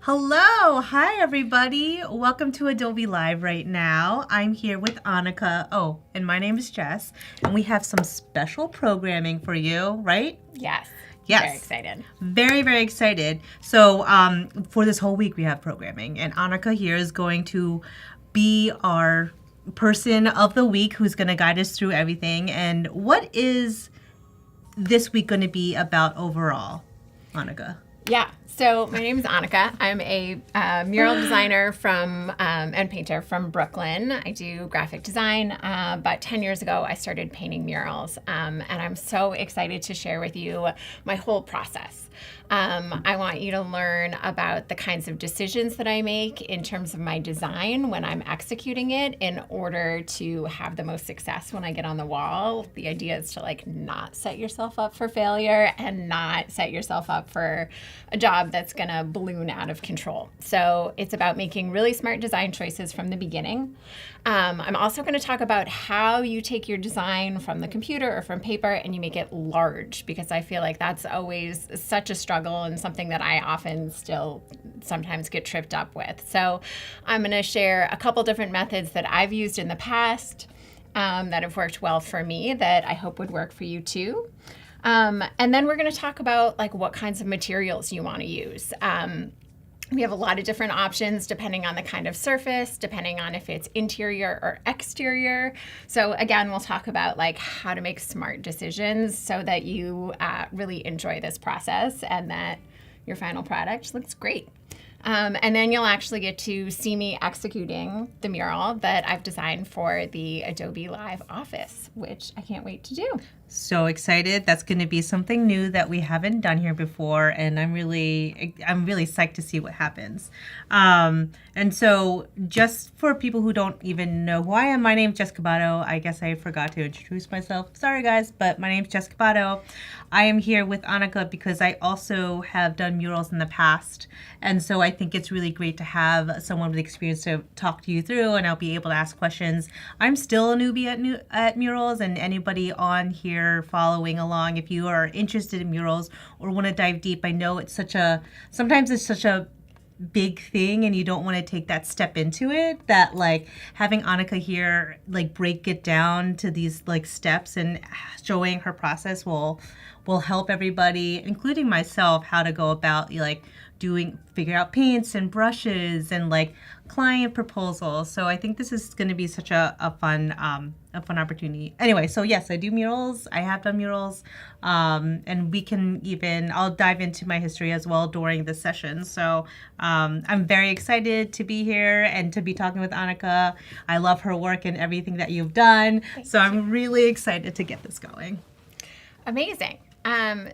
Hello, hi everybody. Welcome to Adobe Live right now. I'm here with Annica. Oh, and my name is Jess, and we have some special programming for you, right? Yes. Yes. Very excited. Very, very excited. So, for this whole week we have programming, and Annica here is going to be our person of the week who's going to guide us through everything. And what is this week going to be about overall, Annica? Yeah. So my name is Annica. I'm a mural designer and painter from Brooklyn. I do graphic design. About 10 years ago, I started painting murals, and I'm so excited to share with you my whole process. I want you to learn about the kinds of decisions that I make in terms of my design when I'm executing it in order to have the most success when I get on the wall. The idea is to not set yourself up for failure and not set yourself up for a job that's going to balloon out of control. So it's about making really smart design choices from the beginning. I'm also going to talk about how you take your design from the computer or from paper and you make it large, because I feel like that's always such a struggle and something that I often still sometimes get tripped up with. So I'm going to share a couple different methods that I've used in the past that have worked well for me that I hope would work for you too. And then we're going to talk about what kinds of materials you want to use. We have a lot of different options depending on the kind of surface, depending on if it's interior or exterior. So again, we'll talk about how to make smart decisions so that you really enjoy this process and that your final product looks great. And then you'll actually get to see me executing the mural that I've designed for the Adobe Live office, which I can't wait to do. So excited. That's going to be something new that we haven't done here before, and I'm really psyched to see what happens. And so just for people who don't even know who I am, my name's Jess Cabato. I guess I forgot to introduce myself. Sorry guys, but my name's Jess Cabato. I am here with Annica because I also have done murals in the past, and so I think it's really great to have someone with experience to talk to you through, and I'll be able to ask questions. I'm still a newbie at murals, and anybody on here following along, if you are interested in murals or want to dive deep, I know sometimes it's such a big thing and you don't want to take that step into it, that having Annica here break it down to these steps and showing her process will help everybody, including myself, how to go about figure out paints and brushes and client proposals. So I think this is going to be such a fun opportunity. Anyway, so yes, I do murals. I have done murals, and I'll dive into my history as well during the session. So I'm very excited to be here and to be talking with Annica. I love her work and everything that you've done. I'm really excited to get this going. Amazing.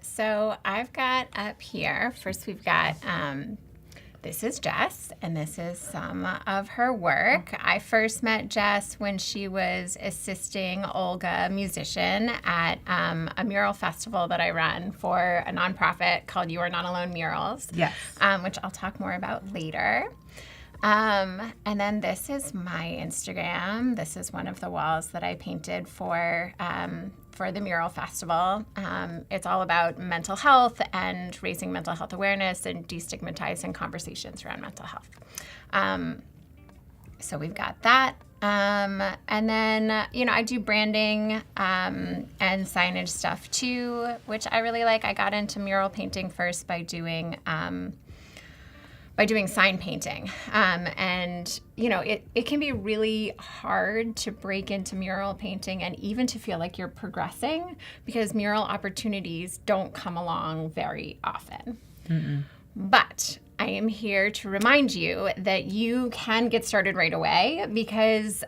So I've got up here, first we've got, this is Jess, and this is some of her work. I first met Jess when she was assisting Olga, a musician, at a mural festival that I run for a nonprofit called You Are Not Alone Murals, yes, which I'll talk more about later. And then this is my Instagram. This is one of the walls that I painted for the mural festival. It's all about mental health and raising mental health awareness and destigmatizing conversations around mental health. So we've got that. And then, I do branding and signage stuff too, which I really like. I got into mural painting first by doing sign painting. And, it can be really hard to break into mural painting and even to feel like you're progressing because mural opportunities don't come along very often. Mm-mm. But I am here to remind you that you can get started right away because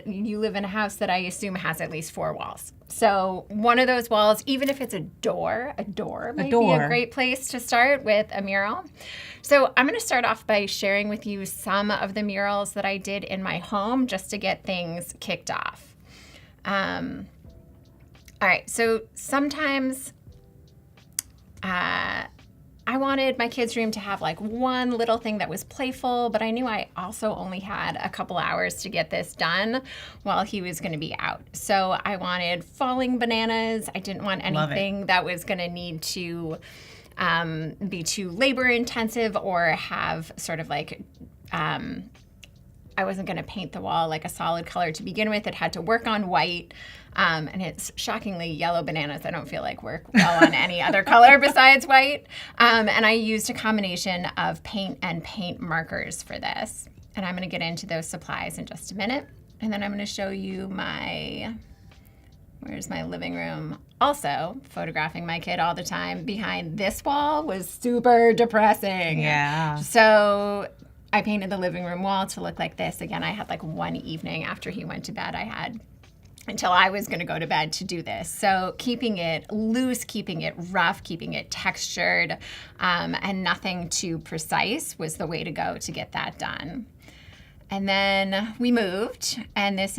you live in a house that I assume has at least 4 walls. So one of those walls, even if it's a door might be a great place to start with a mural. So I'm going to start off by sharing with you some of the murals that I did in my home just to get things kicked off. All right, so sometimes I wanted my kids' room to have one little thing that was playful, but I knew I also only had a couple hours to get this done while he was going to be out. So I wanted falling bananas. I didn't want anything that was going to need to be too labor intensive or have sort of like, I wasn't going to paint the wall like a solid color to begin with. It had to work on white. And it's shockingly yellow bananas. I don't feel like work well on any other color besides white. And I used a combination of paint and paint markers for this. And I'm going to get into those supplies in just a minute. And then I'm going to show you where's my living room? Also, photographing my kid all the time behind this wall was super depressing. Yeah. So I painted the living room wall to look like this. Again, I had like one evening after he went to bed. I had until I was going to go to bed to do this. So keeping it loose, keeping it rough, keeping it textured, and nothing too precise was the way to go to get that done. And then we moved, and this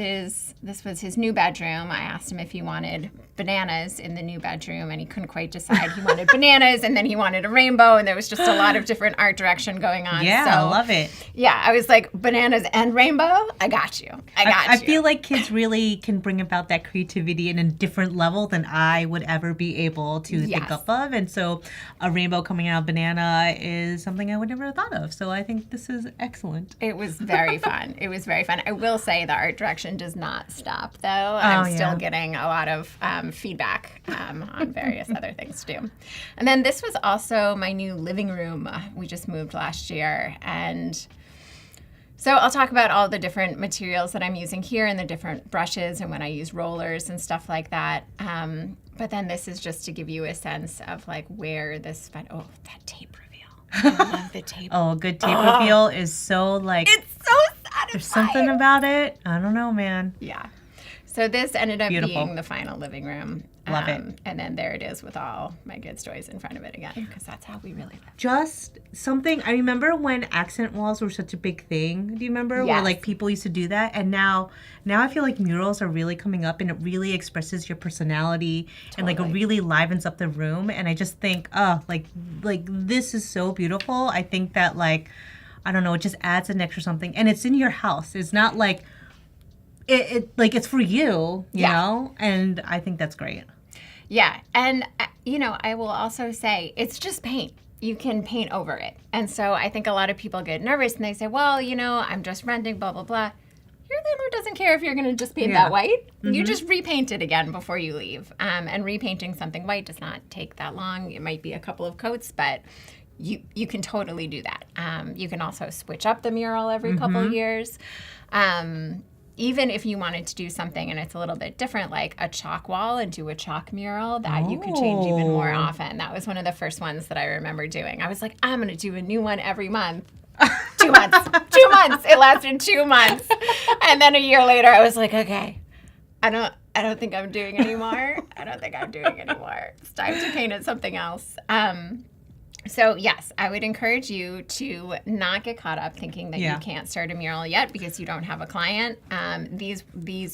was his new bedroom. I asked him if he wanted bananas in the new bedroom, and he couldn't quite decide. He wanted bananas, and then he wanted a rainbow, and there was just a lot of different art direction going on. Yeah, so, I love it. Yeah, I was like, bananas and rainbow? I got you. I feel like kids really can bring about that creativity in a different level than I would ever be able to think up of. And so a rainbow coming out of banana is something I would never have thought of. So I think this is excellent. It was very fun. It was very fun. I will say the art direction does not stop, though. I'm still getting a lot of feedback on various other things to do. And then this was also my new living room. We just moved last year. And so I'll talk about all the different materials that I'm using here and the different brushes and when I use rollers and stuff like that. But then this is just to give you a sense of like where this, that tape reveal. I love the tape. Oh, a good tape reveal is so like... It's so satisfying. There's something about it. I don't know, man. Yeah. So this ended up Beautiful. being the final living room. Love it. And then there it is with all my kids' toys in front of it again, because that's how we really live. Just something, I remember when accent walls were such a big thing. Do you remember? Yes. Where like people used to do that. And now I feel like murals are really coming up and it really expresses your personality and like it really livens up the room. And I just think, oh, like this is so beautiful. I think that like, I don't know, it just adds an extra something. And it's in your house. It's not like, it like it's for you, you know? And I think that's great. Yeah. And, I will also say it's just paint. You can paint over it. And so I think a lot of people get nervous and they say, well, I'm just renting, blah, blah, blah. Your landlord doesn't care if you're going to just paint that white. Mm-hmm. You just repaint it again before you leave. And repainting something white does not take that long. It might be a couple of coats, but you can totally do that. You can also switch up the mural every couple of years. Even if you wanted to do something and it's a little bit different, like a chalk wall and do a chalk mural, that you could change even more often. That was one of the first ones that I remember doing. I was like, I'm going to do a new one every month. 2 months. 2 months. It lasted 2 months. And then a year later, I was like, okay, I don't think I'm doing anymore. I don't think I'm doing anymore. It's time to paint it something else. So yes, I would encourage you to not get caught up thinking that you can't start a mural yet because you don't have a client. These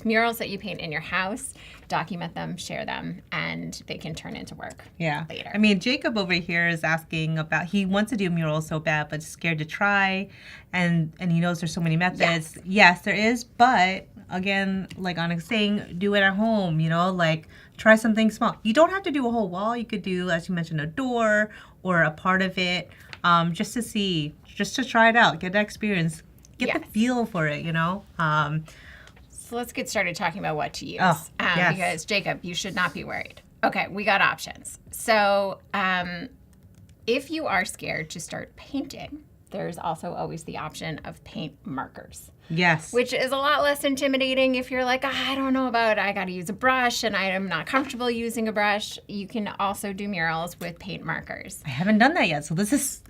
murals that you paint in your house, document them, share them, and they can turn into work later. I mean, Jacob over here is asking about, he wants to do murals so bad, but scared to try, and he knows there's so many methods. Yes, there is, but again, like Annica's saying, do it at home, like try something small. You don't have to do a whole wall. You could do, as you mentioned, a door or a part of it, just to see, just to try it out, get that experience, get the feel for it, So let's get started talking about what to use. Yes. Because, Jacob, you should not be worried. Okay, we got options. So if you are scared to start painting, there's also always the option of paint markers. Yes. Which is a lot less intimidating if you're like, I don't know about it. I got to use a brush and I am not comfortable using a brush. You can also do murals with paint markers. I haven't done that yet, so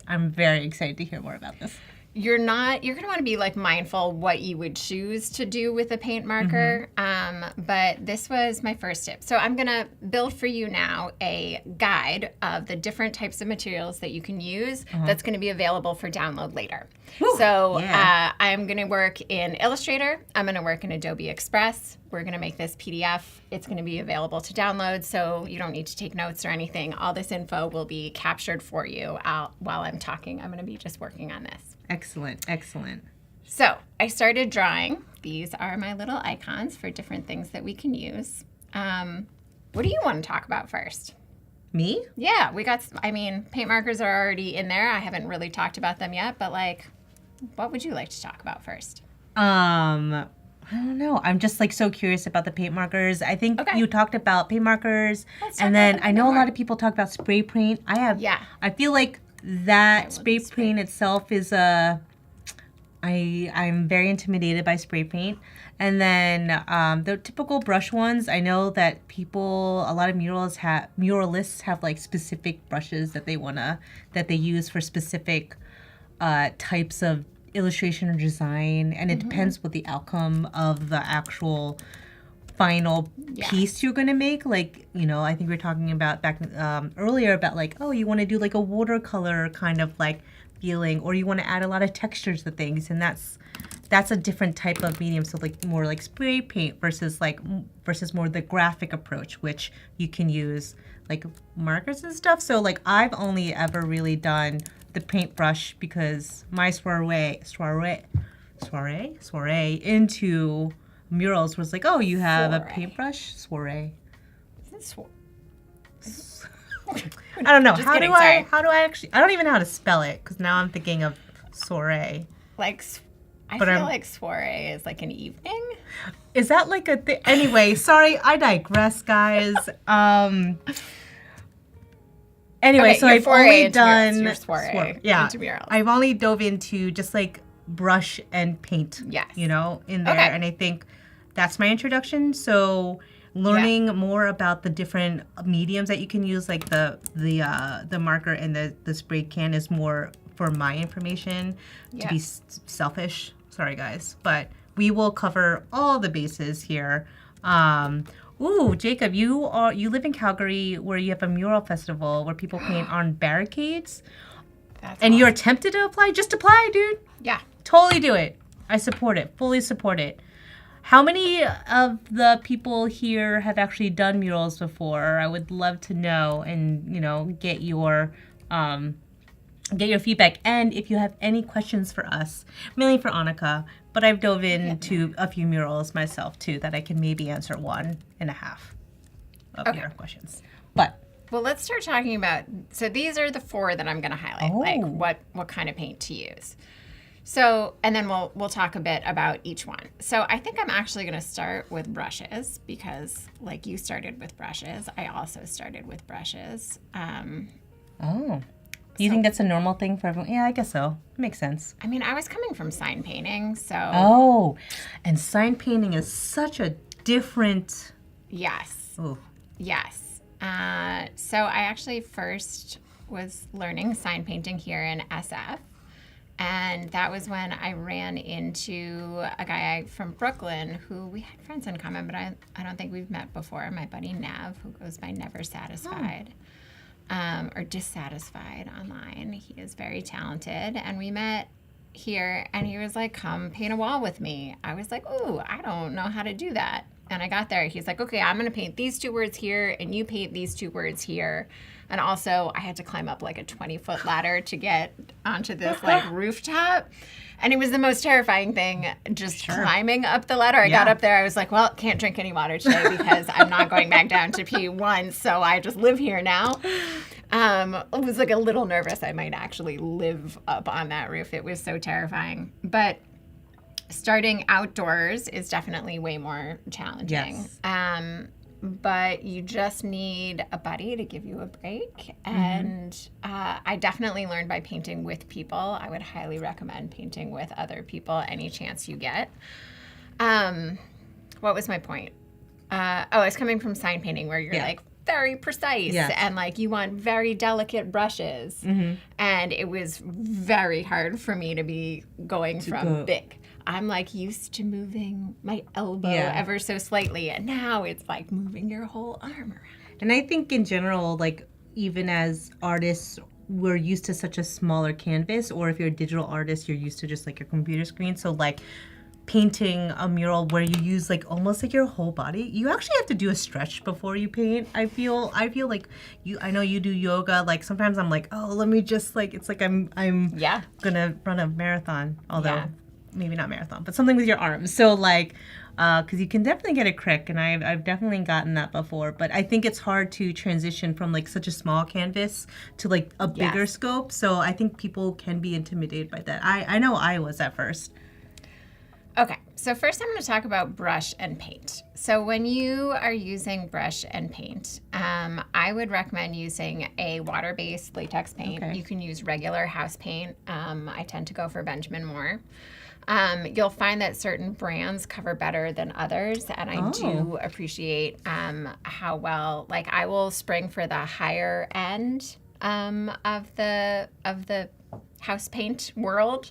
I'm very excited to hear more about this. You're going to want to be like mindful what you would choose to do with a paint marker. But this was my first tip. So I'm going to build for you now a guide of the different types of materials that you can use that's going to be available for download later. Woo, so I'm going to work in Illustrator. I'm going to work in Adobe Express. We're going to make this PDF. It's going to be available to download, so you don't need to take notes or anything. All this info will be captured for you while I'm talking. I'm going to be just working on this. Excellent, excellent. So I started drawing. These are my little icons for different things that we can use. What do you want to talk about first? Me? Yeah, I mean, paint markers are already in there. I haven't really talked about them yet, but like, what would you like to talk about first? I don't know. I'm just like so curious about the paint markers. I think Okay. you talked about paint markers, Let's talk and about then them I a bit know a lot more. of people talk about spray paint. Yeah. I feel like that will spray do spray. paint itself is I'm very intimidated by spray paint. And then the typical brush ones, I know that a lot of muralists have like specific brushes that they use for specific types of illustration or design, and it depends what the outcome of the actual final piece you're going to make. Like, I think we were talking about back earlier about like, oh, you want to do like a watercolor kind of like feeling, or you want to add a lot of textures to things, and that's a different type of medium. So like more like spray paint versus more the graphic approach, which you can use like markers and stuff. So like I've only ever really done the paintbrush because my soiree into murals was like, oh, you have a paintbrush soiree. I don't know. Just kidding, sorry. How do I actually? I don't even know how to spell it because now I'm thinking of soiree. Like, I feel like soiree is like an evening. Is that like a thing? Anyway, sorry, I digress, guys. Anyway, Okay, so your I've foray only into done murals, your soiree into murals. I've only dove into just like brush and paint. Yes. In there, Okay. and I think that's my introduction. So learning more about the different mediums that you can use, like the marker and the spray can, is more for my information. To be selfish, sorry guys, but we will cover all the bases here. Ooh, Jacob, you live in Calgary, where you have a mural festival where people paint on barricades. And you're tempted to apply? Just apply, dude. Yeah. Totally do it. I support it. Fully support it. How many of the people here have actually done murals before? I would love to know, and get your feedback. And if you have any questions for us, mainly for Annica, but I've dove into a few murals myself too that I can maybe answer 1.5 of your questions. But well, let's start talking about. So these are the 4 that I'm going to highlight. Like what kind of paint to use. So, and then we'll talk a bit about each one. So I think I'm actually going to start with brushes because, like you started with brushes, I also started with brushes. Do you think that's a normal thing for everyone? Yeah, I guess so. Makes sense. I mean, I was coming from sign painting, so. Oh, and sign painting is such a different. Yes. Ooh. Yes. So I actually first was learning sign painting here in SF. And that was when I ran into a guy from Brooklyn who we had friends in common, but I don't think we've met before. My buddy Nev, who goes by Never Satisfied. Or Dissatisfied online. He is very talented, and we met here, and he was like, come paint a wall with me. I was like, ooh, I don't know how to do that. And I got there, he's like, okay, I'm gonna paint these 2 words here, and you paint these 2 words here. And also I had to climb up like a 20-foot ladder to get onto this like rooftop. And it was the most terrifying thing, just climbing up the ladder. I got up there. I was like, well, can't drink any water today because I'm not going back down to pee once. So I just live here now. I was like a little nervous I might actually live up on that roof. It was so terrifying. But starting outdoors is definitely way more challenging. Yes. But you just need a buddy to give you a break. And I definitely learned by painting with people. I would highly recommend painting with other people any chance you get. What was my point? I was coming from sign painting where you're like very precise and like you want very delicate brushes. And it was very hard for me to be going from big. I'm like used to moving my elbow ever so slightly, and now it's like moving your whole arm around. And I think in general, like even as artists, we're used to such a smaller canvas, or if you're a digital artist, you're used to just like your computer screen. So like painting a mural where you use like almost like your whole body, you actually have to do a stretch before you paint. I feel like I know you do yoga. Like sometimes I'm like, oh, let me just like, it's like I'm gonna run a marathon. Although maybe not marathon, but something with your arms. So like, because you can definitely get a crick, and I've definitely gotten that before. But I think it's hard to transition from like such a small canvas to like a bigger scope. So I think people can be intimidated by that. I know I was at first. Okay, so first I'm going to talk about brush and paint. So when you are using brush and paint, I would recommend using a water-based latex paint. Okay. You can use regular house paint. I tend to go for Benjamin Moore. You'll find that certain brands cover better than others, and I do appreciate how well, like I will spring for the higher end of the house paint world.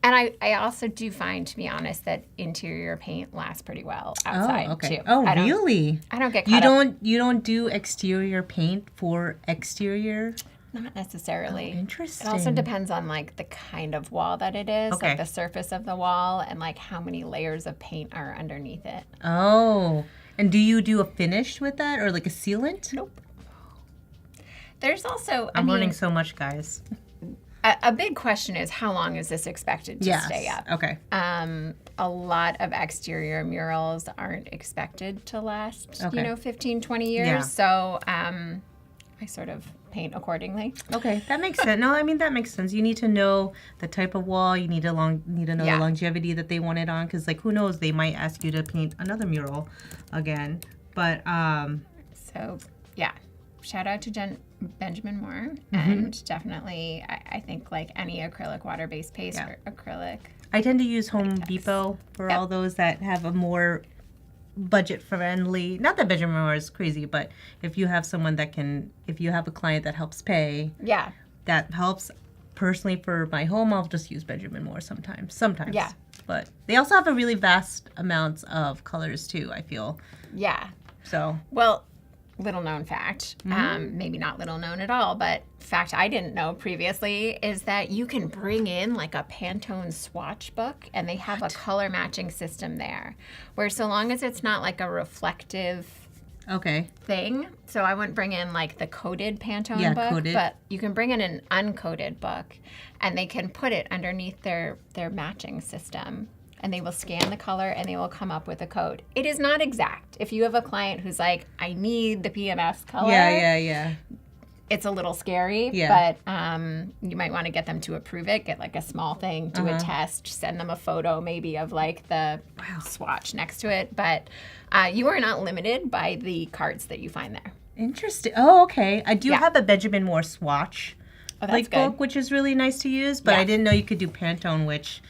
And I also do find, to be honest, that interior paint lasts pretty well outside too. Oh, really? I don't get caught up. You don't do exterior paint for exterior? Not necessarily. Interesting. It also depends on like the kind of wall that it is, Okay. like the surface of the wall, and like how many layers of paint are underneath it. Oh, and do you do a finish with that or like a sealant? Nope. There's also, I'm learning so much, guys. a big question is how long is this expected to stay up? Okay. A lot of exterior murals aren't expected to last, Okay. 15, 20 years. Yeah. So I sort of paint accordingly. Okay, that makes sense. No, I mean that makes sense. You need to know the type of wall. You need to know the longevity that they want it on, because like who knows, they might ask you to paint another mural again. But So yeah, shout out to Benjamin Moore, and definitely I think like any acrylic water-based paste or acrylic. I tend to use Home Depot for all those that have a more budget-friendly. Not that Benjamin Moore is crazy, but if you have someone that can, if you have a client that helps pay, that helps. Personally, for my home, I'll just use Benjamin Moore sometimes. Yeah. But they also have a really vast amounts of colors too, I feel. Yeah. So. Well, little known fact, maybe not little known at all, but fact I didn't know previously is that you can bring in like a Pantone swatch book, and they have a color matching system there, where so long as it's not like a reflective thing, so I wouldn't bring in like the coded Pantone book, but you can bring in an uncoded book, and they can put it underneath their matching system. And they will scan the color, and they will come up with a code. It is not exact. If you have a client who's like, I need the PMS color. Yeah. It's a little scary, but you might want to get them to approve it. Get like a small thing, do a test, send them a photo maybe of like the swatch next to it. But you are not limited by the cards that you find there. Interesting. Oh, okay. I do have a Benjamin Moore swatch book, which is really nice to use, but I didn't know you could do Pantone, which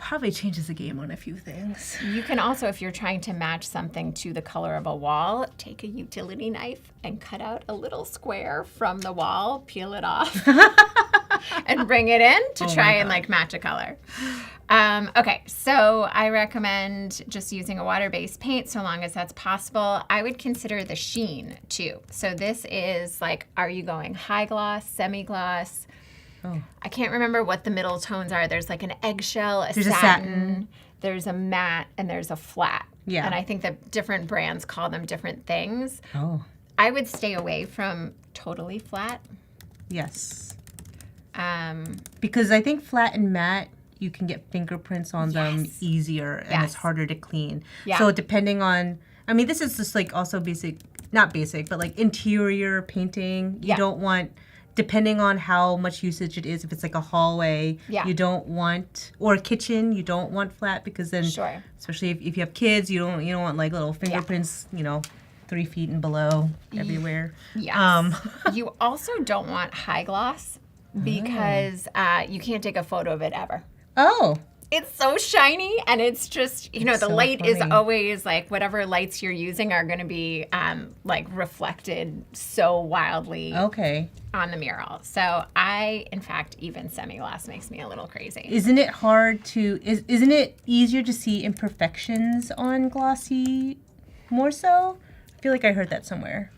probably changes the game on a few things. You can also, if you're trying to match something to the color of a wall, take a utility knife and cut out a little square from the wall, peel it off, and bring it in to try and like match a color. Okay, so I recommend just using a water-based paint so long as that's possible. I would consider the sheen too. So this is like, are you going high gloss, semi-gloss? I can't remember what the middle tones are. There's like an eggshell, a satin, there's a matte, and there's a flat. Yeah. And I think that different brands call them different things. I would stay away from totally flat. Yes. Because I think flat and matte, you can get fingerprints on them easier, and it's harder to clean. So depending on, I mean, this is just like also basic, not basic, but like interior painting. You don't want, depending on how much usage it is, if it's like a hallway, you don't want, or a kitchen, you don't want flat, because then, especially if you have kids, you don't want like little fingerprints, 3 feet and below everywhere. Yes. You also don't want high gloss, because you can't take a photo of it ever. It's so shiny, and it's just, the light is always like, whatever lights you're using are going to be like reflected so wildly on the mural. So in fact, even semi-gloss makes me a little crazy. Isn't it isn't it easier to see imperfections on glossy more so? I feel like I heard that somewhere.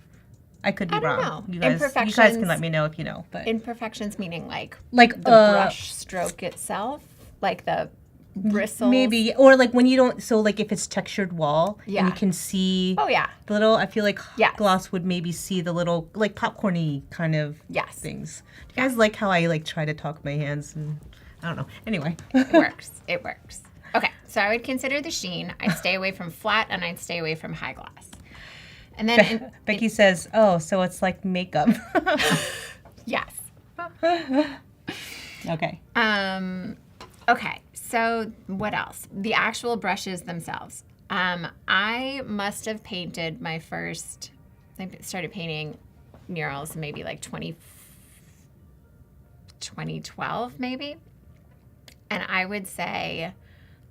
I could be wrong. Know. You guys can let me know if you know. But imperfections meaning like the brush stroke itself, like the bristles. Maybe, or like when you don't, so like if it's textured wall and you can see the little, I feel like gloss would maybe see the little like popcorny kind of things. Do you guys like how I like try to talk my hands? And I don't know. Anyway. It works. It works. Okay, so I would consider the sheen. I'd stay away from flat, and I'd stay away from high gloss. And then Becky says, "Oh, so it's like makeup." yes. Okay. Okay, so what else? The actual brushes themselves. I must have painted my first, I started painting murals maybe like 2012 maybe. And I would say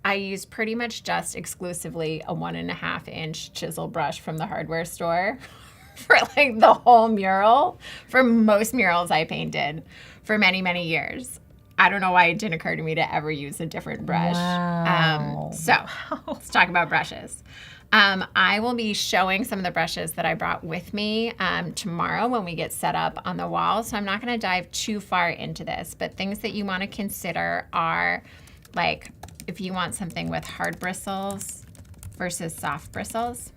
I used pretty much just exclusively a 1.5-inch chisel brush from the hardware store for like the whole mural, for most murals I painted for many, many years. I don't know why it didn't occur to me to ever use a different brush. Wow. So let's talk about brushes. I will be showing some of the brushes that I brought with me tomorrow when we get set up on the wall. So I'm not going to dive too far into this, but things that you want to consider are like if you want something with hard bristles versus soft bristles.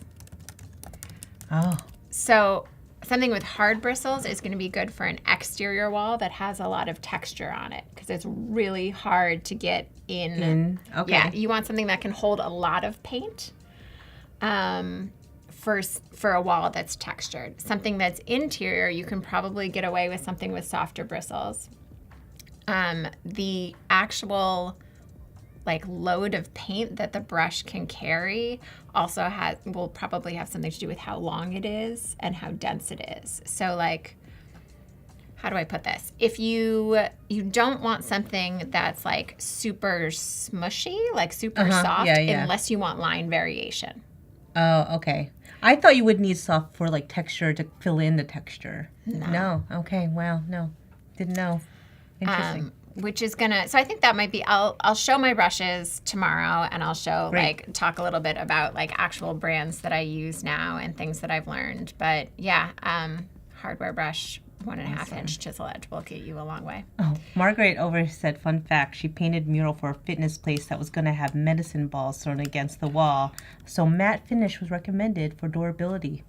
Oh. So something with hard bristles is going to be good for an exterior wall that has a lot of texture on it because it's really hard to get in. Okay. Yeah, you want something that can hold a lot of paint for a wall that's textured. Something that's interior, you can probably get away with something with softer bristles. The actual like load of paint that the brush can carry also will probably have something to do with how long it is and how dense it is. So like, how do I put this? If you don't want something that's like super smushy, like super soft, unless you want line variation. Oh, okay. I thought you would need soft for like texture to fill in the texture. No. Okay. Wow. No. Didn't know. Interesting. Which is gonna, so I think that might be, I'll show my brushes tomorrow and I'll show talk a little bit about like actual brands that I use now and things that I've learned. But yeah, hardware brush, 1.5-inch chisel edge will get you a long way. Oh, Margaret over said, fun fact, she painted a mural for a fitness place that was going to have medicine balls thrown against the wall. So matte finish was recommended for durability.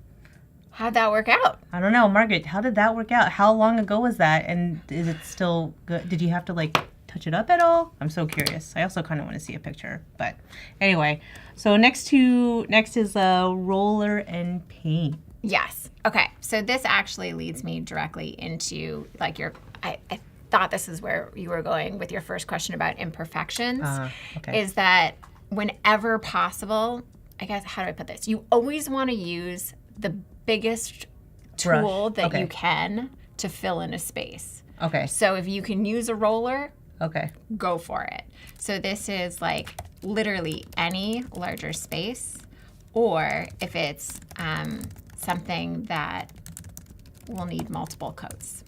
How'd that work out? I don't know. Margaret, how did that work out? How long ago was that? And is it still good? Did you have to like touch it up at all? I'm so curious. I also kind of want to see a picture. But anyway, so next is roller and paint. Yes. Okay. So this actually leads me directly into like I thought this is where you were going with your first question about imperfections. Okay. Is that whenever possible, I guess, how do I put this? You always want to use the biggest tool that you can to fill in a space. Okay. So if you can use a roller, go for it. So this is like literally any larger space, or if it's something that will need multiple coats.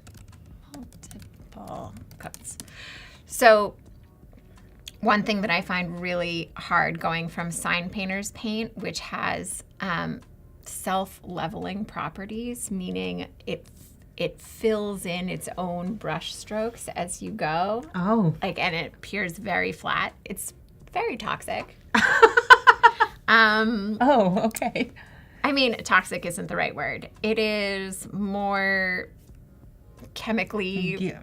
So one thing that I find really hard going from sign painter's paint, which has self-leveling properties, meaning it fills in its own brush strokes as you go. Oh. And it appears very flat. It's very toxic. Oh, okay. I mean, toxic isn't the right word. It is more chemically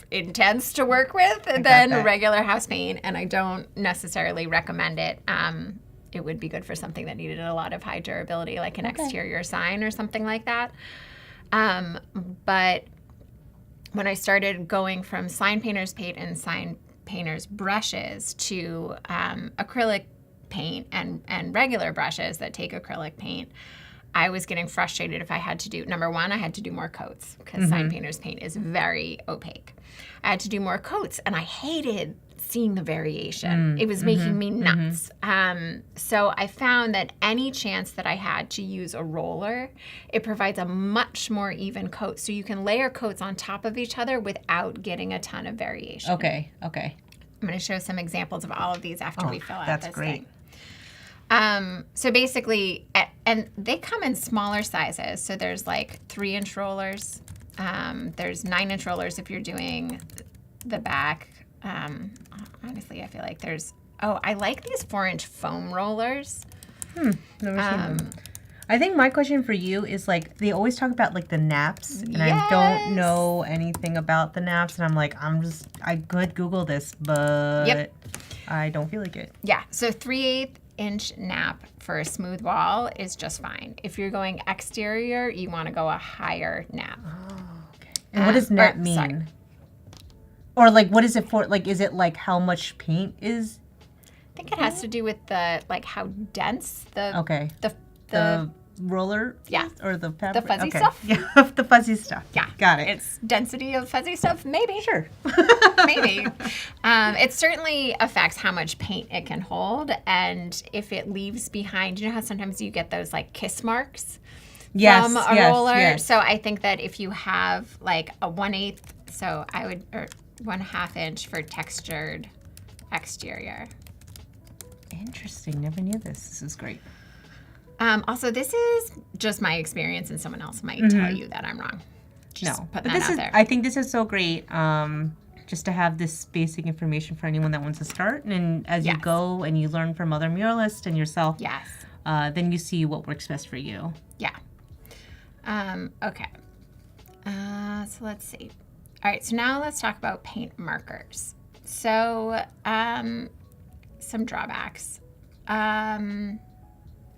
intense to work with than regular house paint, and I don't necessarily recommend it. It would be good for something that needed a lot of high durability, like an exterior sign or something like that. But when I started going from sign painter's paint and sign painter's brushes to acrylic paint and regular brushes that take acrylic paint, I was getting frustrated if I had to do, number one, I had to do more coats because sign painter's paint is very opaque. I had to do more coats and I hated seeing the variation. It was making me nuts. So I found that any chance that I had to use a roller, it provides a much more even coat. So you can layer coats on top of each other without getting a ton of variation. Okay. I'm going to show some examples of all of these after we fill out this great. thing. So basically, and they come in smaller sizes. So there's like 3-inch rollers. There's 9-inch rollers if you're doing the back. Honestly, I feel like I like these 4-inch foam rollers. Never seen them. I think my question for you is like they always talk about like the naps, and I don't know anything about the naps, and I'm like I could Google this, but I don't feel like it. Yeah, so 3/8 inch nap for a smooth wall is just fine. If you're going exterior, you want to go a higher nap. Oh, okay. And what does nap mean? Sorry. Or like what is it for? Like is it like how much paint is? I think it has to do with the like how dense the roller or the fabric? The fuzzy stuff? Yeah, the fuzzy stuff. Yeah. Got it. It's density of fuzzy stuff? Maybe. Sure. Maybe. It certainly affects how much paint it can hold, and if it leaves behind, you know how sometimes you get those like kiss marks from a roller? Yes. So I think that if you have like a 1/8, so I would, or 1/2 inch for textured exterior. Interesting. Never knew this. This is great. Also, this is just my experience, and someone else might tell you that I'm wrong. Just putting that out there. I think this is so great. Just to have this basic information for anyone that wants to start, and as you go and you learn from other muralists and yourself, then you see what works best for you. Yeah. Okay. So let's see. All right. So now let's talk about paint markers. So some drawbacks.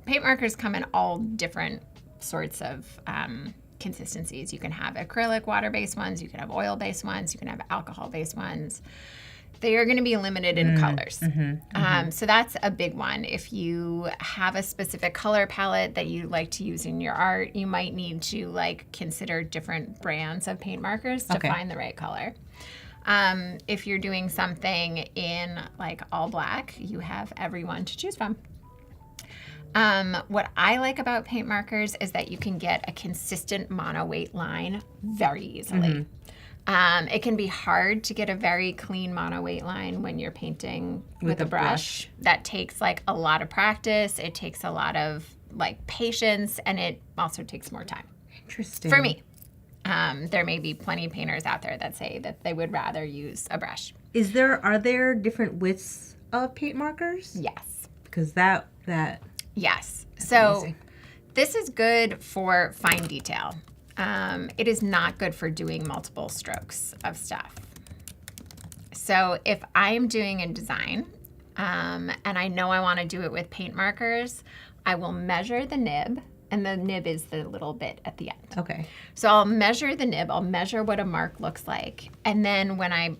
Paint markers come in all different sorts of consistencies. You can have acrylic water-based ones, you can have oil-based ones, you can have alcohol-based ones. They are going to be limited in colors. So that's a big one. If you have a specific color palette that you like to use in your art, you might need to like consider different brands of paint markers to find the right color. If you're doing something in like all black, you have every one to choose from. What I like about paint markers is that you can get a consistent mono weight line very easily. It can be hard to get a very clean mono weight line when you're painting with a brush. That takes like a lot of practice. It takes a lot of like patience, and it also takes more time. Interesting. For me. There may be plenty of painters out there that say that they would rather use a brush. Are there different widths of paint markers? Yes. Because that Yes. So amazing. This is good for fine detail. It is not good for doing multiple strokes of stuff. So if I'm doing a design and I know I want to do it with paint markers, I will measure the nib, and the nib is the little bit at the end. Okay. So I'll measure the nib, I'll measure what a mark looks like, and then when I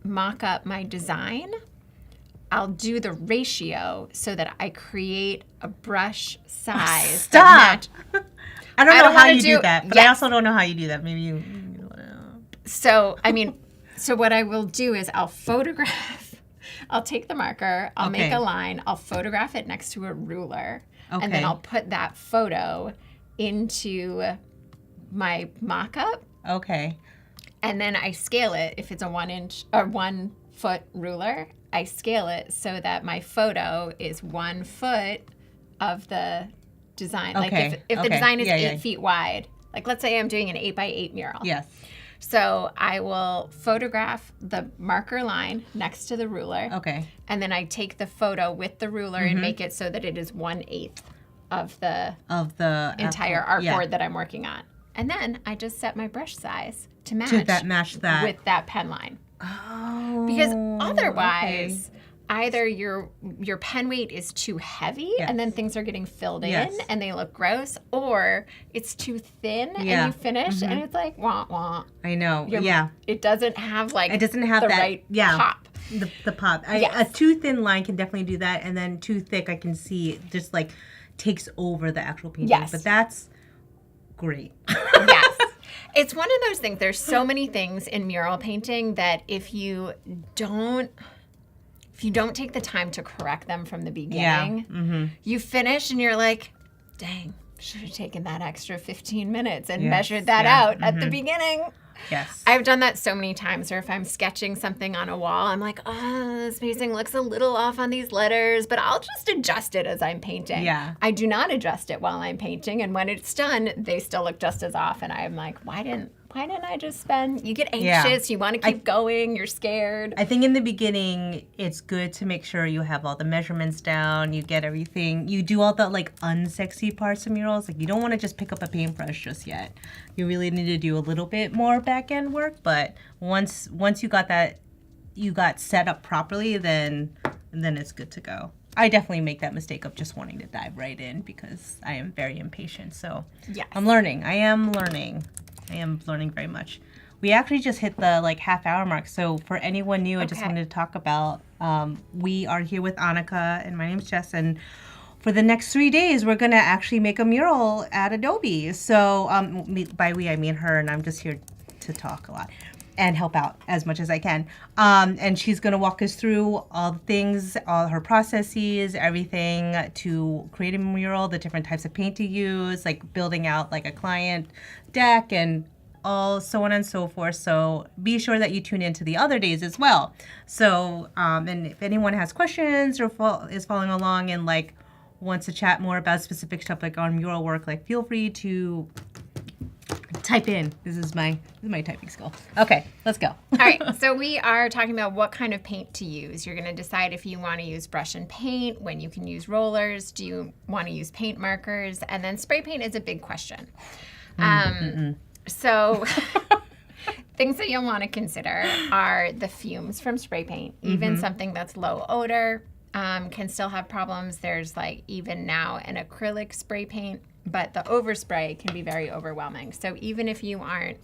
mock up my design, I'll do the ratio so that I create a brush size. Stop! I don't know how you do that, but I also don't know how you do that. Maybe you So, so what I will do is I'll take the marker, I'll make a line, I'll photograph it next to a ruler, and then I'll put that photo into my mock-up. Okay. And then I scale it. If it's a 1 inch or 1 foot ruler, I scale it so that my photo is 1 foot of the design. Like if the design is 8 feet wide, like let's say I'm doing an 8x8 mural. Yes. So I will photograph the marker line next to the ruler. Okay. And then I take the photo with the ruler and make it so that it is 1/8 of the entire artboard that I'm working on. And then I just set my brush size to match that with that pen line. Oh. Because otherwise, either your pen weight is too heavy and then things are getting filled in and they look gross, or it's too thin and you finish and it's like wah wah. I know. It doesn't have like the right pop. The pop. A too thin line can definitely do that, and then too thick I can see it just like takes over the actual painting. Yes. But that's great. Yes. It's one of those things. There's so many things in mural painting that if you don't take the time to correct them from the beginning, you finish and you're like, dang, should have taken that extra 15 minutes and measured that out at the beginning. Yes. I've done that so many times, or if I'm sketching something on a wall, I'm like, oh, this spacing looks a little off on these letters, but I'll just adjust it as I'm painting. Yeah. I do not adjust it while I'm painting, and when it's done, they still look just as off, and I'm like, why didn't why didn't I just spend? You get Yeah. anxious, you want to keep going, you're scared. I think in the beginning, it's good to make sure you have all the measurements down, you get everything, you do all the like unsexy parts of murals. Like you don't want to just pick up a paintbrush just yet. You really need to do a little bit more back end work, but once you got that, you got set up properly, then it's good to go. I definitely make that mistake of just wanting to dive right in because I am very impatient. So Yes. I'm learning. I am learning very much. We actually just hit the like half hour mark. So for anyone new, I just wanted to talk about, we are here with Annica and my name's Jess. And for the next 3 days, we're going to actually make a mural at Adobe. So by we, I mean her, and I'm just here to talk a lot and help out as much as I can. And she's going to walk us through all the things, all her processes, everything to create a mural, the different types of paint to use, like building out like a client deck and all so on and so forth. So be sure that you tune into the other days as well. So, and if anyone has questions or is following along and like wants to chat more about specific stuff like on mural work, like feel free to type in. This is my typing skill. Okay, let's go. All right, so we are talking about what kind of paint to use. You're going to decide if you want to use brush and paint, when you can use rollers, do you want to use paint markers, and then spray paint is a big question. So things that you'll want to consider are the fumes from spray paint. Even something that's low odor can still have problems. There's like even now an acrylic spray paint, but the overspray can be very overwhelming. So even if you aren't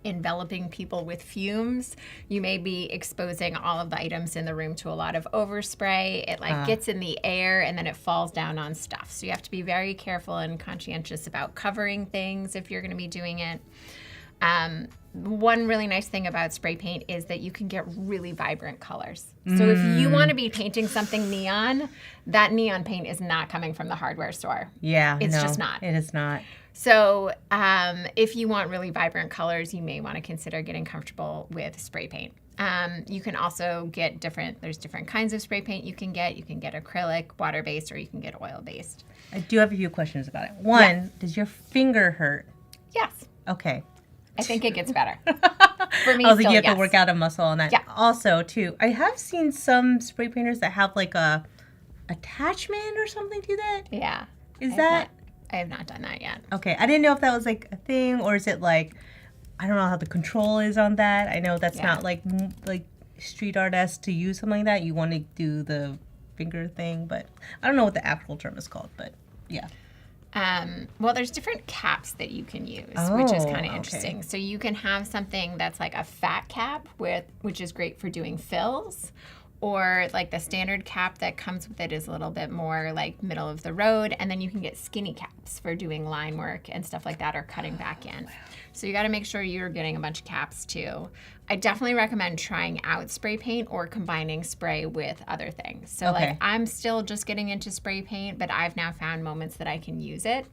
enveloping people with fumes, you may be exposing all of the items in the room to a lot of overspray. It like gets in the air and then it falls down on stuff. So you have to be very careful and conscientious about covering things if you're going to be doing it. One really nice thing about spray paint is that you can get really vibrant colors. So if you want to be painting something neon, that neon paint is not coming from the hardware store. Yeah, It's just not. It is not. So if you want really vibrant colors, you may want to consider getting comfortable with spray paint. You can also get there's different kinds of spray paint you can get. You can get acrylic, water-based, or you can get oil-based. I do have a few questions about it. One, does your finger hurt? Yes. Okay. I think it gets better. For me, Also, still, you have yes. to work out a muscle on that. Yeah. Also, too, I have seen some spray painters that have like a attachment or something to that. Yeah. I have not done that yet. Okay, I didn't know if that was like a thing or is it like, I don't know how the control is on that. I know that's not like street art-esque to use something like that. You want to do the finger thing, but I don't know what the actual term is called, but yeah. Well, there's different caps that you can use, which is kind of okay. interesting. So you can have something that's like a fat cap which is great for doing fills, or like the standard cap that comes with it is a little bit more like middle of the road, and then you can get skinny caps for doing line work and stuff like that, or cutting back in. So you got to make sure you're getting a bunch of caps too. I definitely recommend trying out spray paint or combining spray with other things. So like I'm still just getting into spray paint, but I've now found moments that I can use it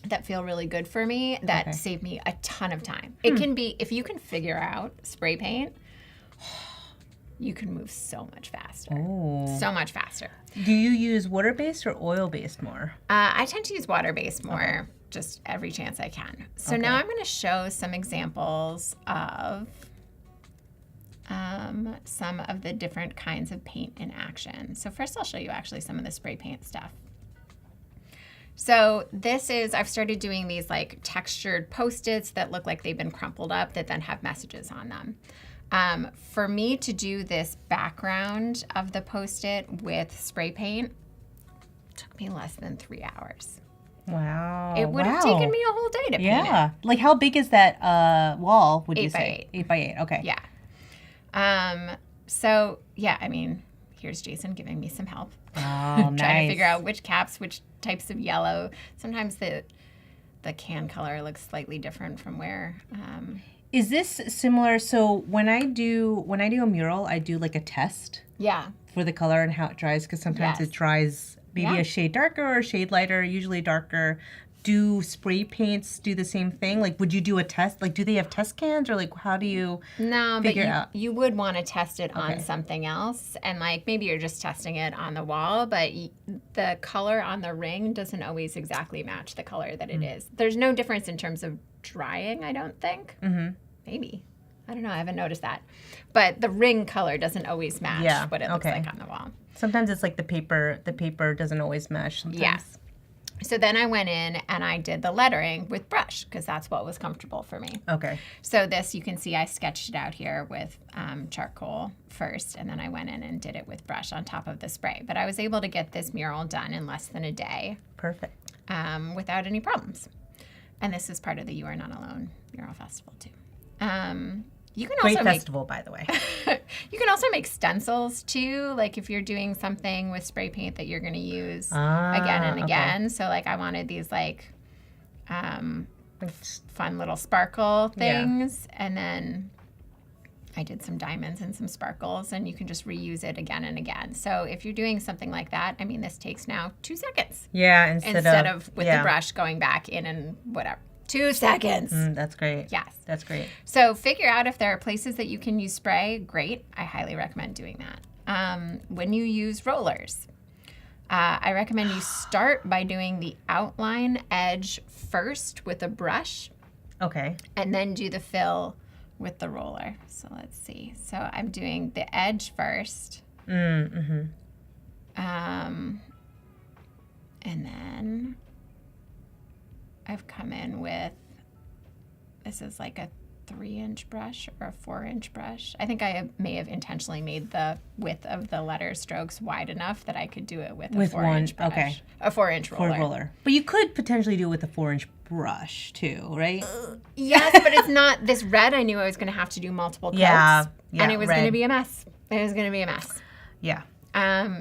that feel really good for me that save me a ton of time. It can be, if you can figure out spray paint, you can move so much faster. Oh. So much faster. Do you use water-based or oil-based more? I tend to use water-based more, just every chance I can. So now I'm going to show some examples of some of the different kinds of paint in action. So first I'll show you actually some of the spray paint stuff. So this is, I've started doing these like textured Post-its that look like they've been crumpled up that then have messages on them. For me to do this background of the Post-it with spray paint took me less than 3 hours. Wow. It would have taken me a whole day to paint it. Yeah. Like how big is that wall, would you say? 8 by 8. Okay. Yeah. So yeah, I mean, here's Jason giving me some help. Oh, nice. Trying to figure out which caps, which types of yellow. Sometimes the can color looks slightly different from where. Is this similar? So when I do a mural, I do like a test. Yeah. For the color and how it dries, because sometimes it dries maybe a shade darker or a shade lighter, usually darker. do spray paints do the same thing? Like, would you do a test? Like, do they have test cans, or like, how do you No, figure but out? you would want to test it Okay. on something else. And like maybe you're just testing it on the wall, but the color on the ring doesn't always exactly match the color that it is. There's no difference in terms of drying, I don't think. Mm-hmm. Maybe. I don't know. I haven't noticed that. But the ring color doesn't always match what it looks like on the wall. Sometimes it's like the paper doesn't always match sometimes. Yeah. So then I went in and I did the lettering with brush because that's what was comfortable for me. Okay. So this, you can see I sketched it out here with charcoal first, and then I went in and did it with brush on top of the spray. But I was able to get this mural done in less than a day. Perfect. Without any problems. And this is part of the You Are Not Alone Mural Festival too. You can Great also festival, by the way. you can also make stencils too, like if you're doing something with spray paint that you're going to use again and again. So like I wanted these like fun little sparkle things, and then I did some diamonds and some sparkles, and you can just reuse it again and again. So if you're doing something like that, I mean, this takes now 2 seconds. Yeah, instead of with the brush going back in and whatever. 2 seconds. That's great. Yes. That's great. So figure out if there are places that you can use spray. Great. I highly recommend doing that. When you use rollers, I recommend you start by doing the outline edge first with a brush. Okay. And then do the fill with the roller. So let's see. So I'm doing the edge first. And then I've come in with, this is like a 3-inch brush or a 4-inch brush. I think I may have intentionally made the width of the letter strokes wide enough that I could do it with a 4-inch brush. Okay. A 4-inch roller. But you could potentially do it with a 4-inch brush too, right? Yes, but it's not this red. I knew I was going to have to do multiple coats. And it was going to be a mess. Yeah.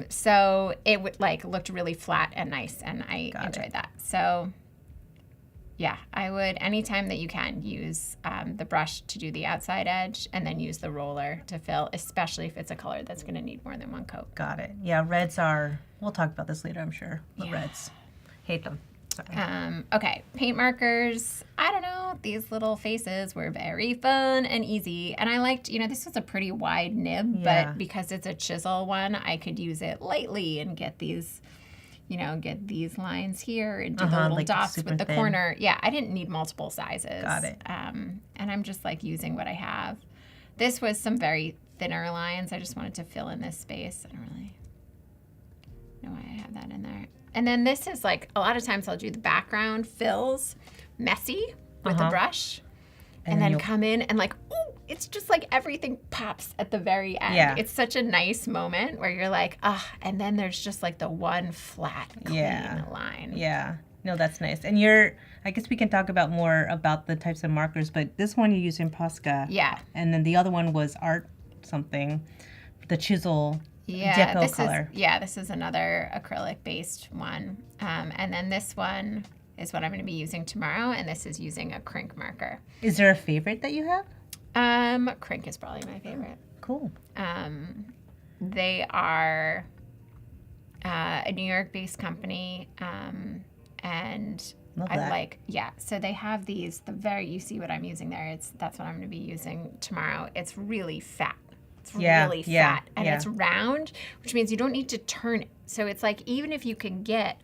So it would looked really flat and nice, and I enjoyed that. So yeah, I would, anytime that you can, use the brush to do the outside edge, and then use the roller to fill, especially if it's a color that's going to need more than one coat. Got it. Yeah, reds are, we'll talk about this later, I'm sure. But reds, hate them. Sorry. Okay, paint markers. I don't know, these little faces were very fun and easy. And I liked, this was a pretty wide nib, but because it's a chisel one, I could use it lightly and get these lines here and do the little dots with the corner. Yeah, I didn't need multiple sizes. Got it. And I'm just using what I have. This was some very thinner lines. I just wanted to fill in this space. I don't really know why I have that in there. And then this is a lot of times I'll do the background fills messy with the brush. And then come in and it's just everything pops at the very end. Yeah. It's such a nice moment where you're and then there's just the one flat, clean line. Yeah. No, that's nice. And I guess we can talk more about the types of markers, but this one you use in Posca. Yeah. And then the other one was art something, the chisel. Yeah, Dippo color. This is another acrylic-based one. And then this one is what I'm going to be using tomorrow, and this is using a crink marker. Is there a favorite that you have? Crink is probably my favorite. Cool. They are a New York-based company, and Love that. so they have these, you see what I'm using there, that's what I'm going to be using tomorrow. It's really fat. It's really fat, and it's round, which means you don't need to turn it. So it's even if you can get,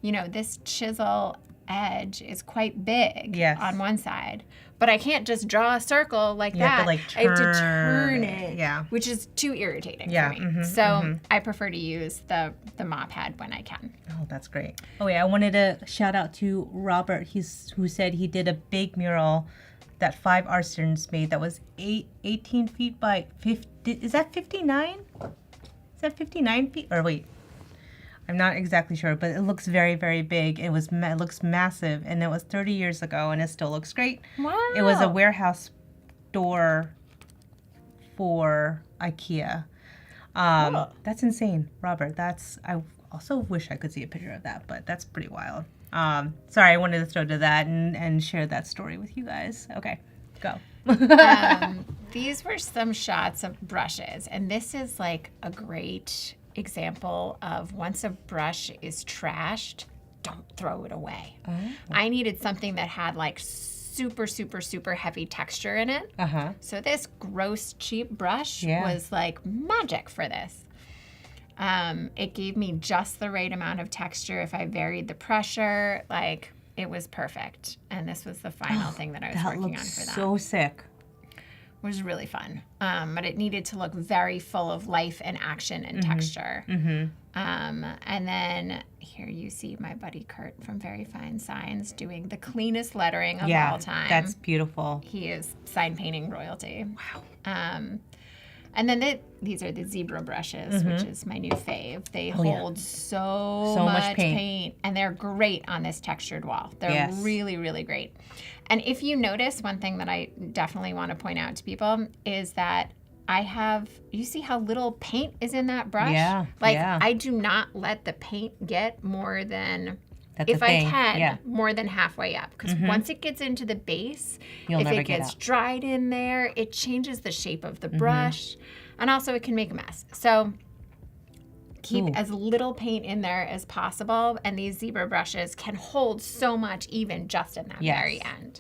this chisel edge is quite big on one side, but I can't just draw a circle like that. I have to turn it, which is too irritating for me. So I prefer to use the mop head when I can. Oh, that's great. Oh yeah, I wanted to shout out to Robert, who said he did a big mural that 5 art students made that was 18 feet by 50. Is that 59? Is that 59 feet? Or wait, I'm not exactly sure, but it looks very, very big. It looks massive, and it was 30 years ago, and it still looks great. Wow. It was a warehouse door for IKEA. Cool. That's insane, Robert. I also wish I could see a picture of that, but that's pretty wild. Sorry, I wanted to throw to that and share that story with you guys. Okay, go. These were some shots of brushes, and this is a great example of once a brush is trashed, don't throw it away. Oh. I needed something that had like super, super, super heavy texture in it. Uh-huh. So this gross, cheap brush Yeah. was like magic for this. It gave me just the right amount of texture. If I varied the pressure, like it was perfect. And this was the final thing that I was working on for that. So sick. It was really fun. But it needed to look very full of life and action and texture. And then here you see my buddy Kurt from Very Fine Signs doing the cleanest lettering of all time. That's beautiful. He is sign painting royalty. Wow. And then these are the zebra brushes, which is my new fave. They hold so much paint, and they're great on this textured wall. They're really, really great. And if you notice, one thing that I definitely want to point out to people is that you see how little paint is in that brush? Yeah. I do not let the paint get more than... If I can, more than halfway up. Because once it gets into the base, if it gets dried in there, it changes the shape of the brush. And also it can make a mess. So keep as little paint in there as possible. And these zebra brushes can hold so much even just in that very end.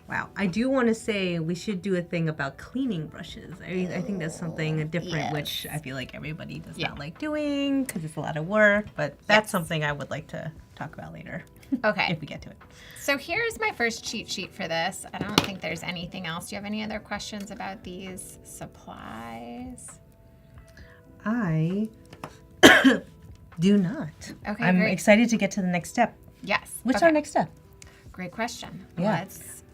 Wow. I do want to say we should do a thing about cleaning brushes. I think that's something different, which I feel like everybody does not like doing because it's a lot of work. But that's something I would like to talk about later. Okay. If we get to it. So here's my first cheat sheet for this. I don't think there's anything else. Do you have any other questions about these supplies? I do not. Okay, I'm great. excited to get to the next step. Yes. What's our next step? Great question. Yeah.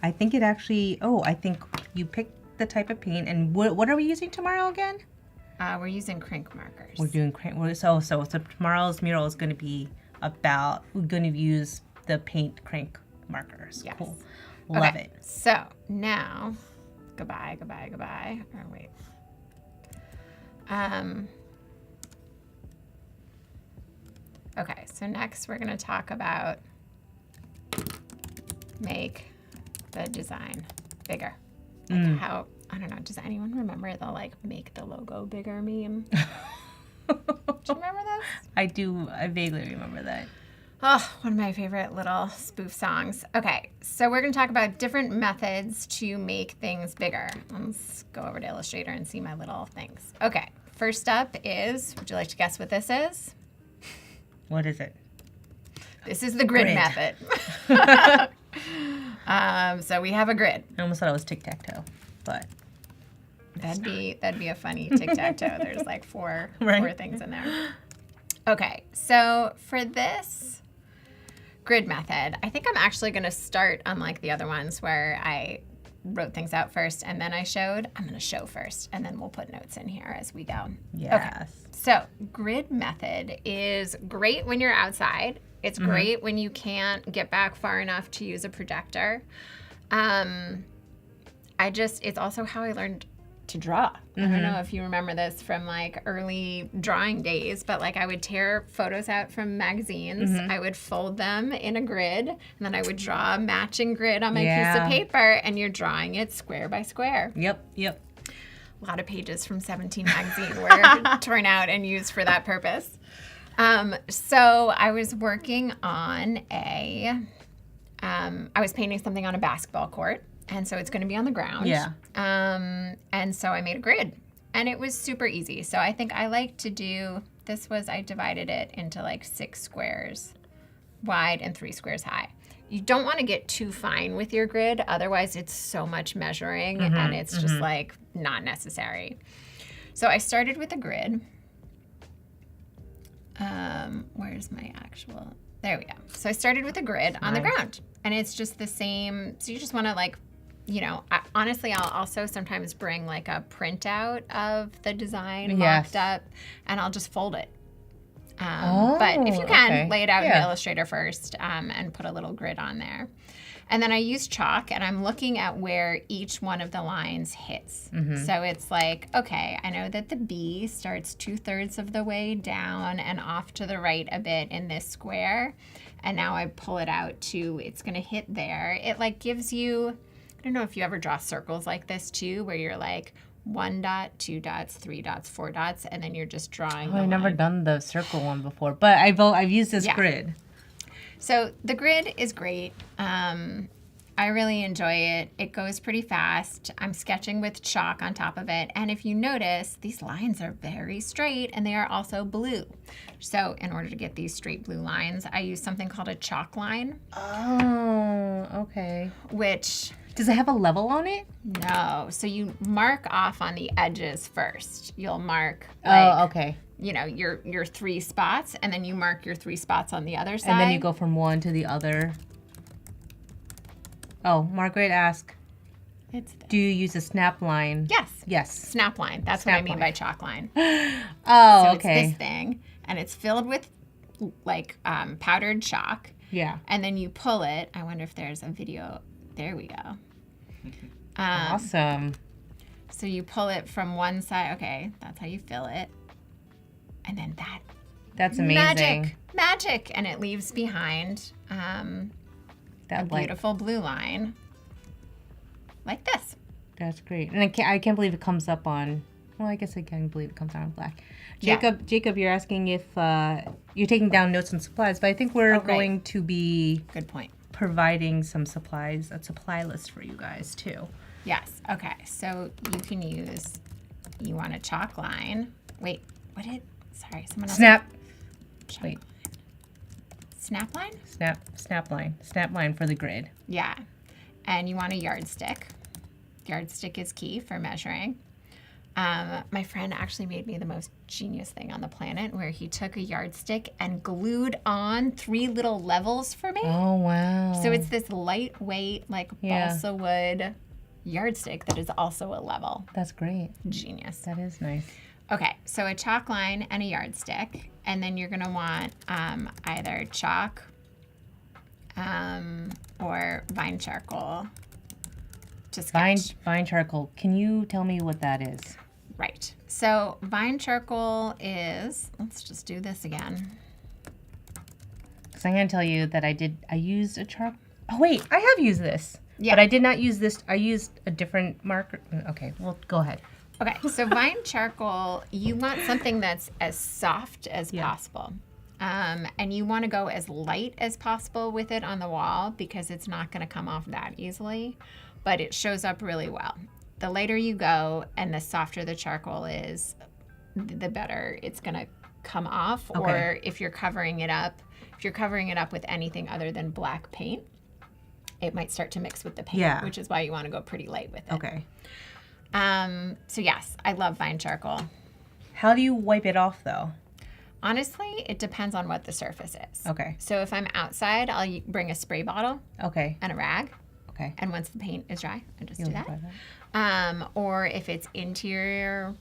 I think it actually, I think you picked the type of paint. And what are we using tomorrow again? We're using crank markers. We're doing crank. So tomorrow's mural is going to be about, we're going to use the paint crank markers. Yes. Cool. Love it. So now, goodbye. Or wait. Okay, so next we're going to talk about make the design bigger. Like how, I don't know, does anyone remember the like make the logo bigger meme? Do you remember this? I do. I vaguely remember that. Oh, one of my favorite little spoof songs. Okay, so we're going to talk about different methods to make things bigger. Let's go over to Illustrator and see my little things. Okay, first up is, would you like to guess what this is? What is it? This is the grid method. So we have a grid. I almost thought it was tic-tac-toe, but that'd be a funny tic-tac-toe. There's like four things in there. Okay, so for this grid method, I think I'm actually going to start unlike the other ones where I wrote things out first and then I showed. I'm going to show first and then we'll put notes in here as we go. Yes. Okay. So grid method is great when you're outside. It's great when you can't get back far enough to use a projector. It's also how I learned to draw. I don't know if you remember this from like early drawing days, but like I would tear photos out from magazines. I would fold them in a grid and then I would draw a matching grid on my piece of paper and you're drawing it square by square. Yep. A lot of pages from 17 magazine were torn out and used for that purpose. So I was working on I was painting something on a basketball court, and so it's going to be on the ground. Yeah. And so I made a grid, and it was super easy. So I think I like to do, I divided it into like 6 squares wide and 3 squares high. You don't want to get too fine with your grid, otherwise it's so much measuring and it's just like not necessary. So I started with a grid. Where's my actual, there we go. So I started with a grid on the ground and it's just the same. So you just want to like, honestly, I'll also sometimes bring like a printout of the design mocked up and I'll just fold it. But if you can, lay it out in Illustrator first and put a little grid on there. And then I use chalk, and I'm looking at where each one of the lines hits. So it's like, okay, I know that the B starts 2/3 of the way down and off to the right a bit in this square. And now I pull it out to, it's going to hit there. It like gives you, I don't know if you ever draw circles like this too, where you're like, 1 dot, 2 dots, 3 dots, 4 dots, and then you're just drawing. I've never done the circle one before, but I've used this grid. So the grid is great. I really enjoy it. It goes pretty fast. I'm sketching with chalk on top of it. And if you notice, these lines are very straight and they are also blue. So in order to get these straight blue lines, I use something called a chalk line. Oh, okay. Which... Does it have a level on it? No. So you mark off on the edges first. You'll mark okay. You know, your 3 spots, and then you mark your 3 spots on the other side. And then you go from one to the other. Oh, Margaret asked, do you use a snap line? Yes. Yes. Snap line. That's what I mean by chalk line. Oh, so okay. It's this thing, and it's filled with like powdered chalk. Yeah. And then you pull it. I wonder if there's a video. There we go. Awesome. So you pull it from one side. Okay, that's how you fill it. And then that's amazing. Magic. And it leaves behind a beautiful blue line like this. That's great. And I can't believe it comes up on, well, I guess I can believe it comes out on black. Jacob, you're asking if you're taking down notes and supplies, but I think we're going to be good point providing some supplies, a supply list for you guys too. Yes. Okay. So you can use, you want a chalk line. Wait, sorry, someone else. Snap. Wait. Snap line? Snap line. Snap line for the grid. Yeah. And you want a yardstick. Yardstick is key for measuring. My friend actually made me the most genius thing on the planet, where he took a yardstick and glued on 3 little levels for me. Oh, wow. So it's this lightweight, like balsa wood yardstick that is also a level. That's great. Genius. That is nice. Okay, so a chalk line and a yardstick, and then you're gonna want either chalk or vine charcoal to sketch. Vine charcoal. Can you tell me what that is? Right. So vine charcoal is, let's just do this again. Because I'm gonna tell you that I used a charcoal. Oh wait, I have used this. Yeah. But I did not use this. I used a different marker. Okay, well, go ahead. Okay, so vine charcoal, you want something that's as soft as possible. And you want to go as light as possible with it on the wall, because it's not going to come off that easily, but it shows up really well. The lighter you go and the softer the charcoal is, the better it's going to come off. Okay. Or if you're covering it up with anything other than black paint, it might start to mix with the paint, which is why you want to go pretty light with it. Okay. So yes, I love vine charcoal. How do you wipe it off though? Honestly, it depends on what the surface is. Okay. So if I'm outside, I'll bring a spray bottle. Okay. And a rag. Okay. And once the paint is dry, I just do that. Or if it's interior,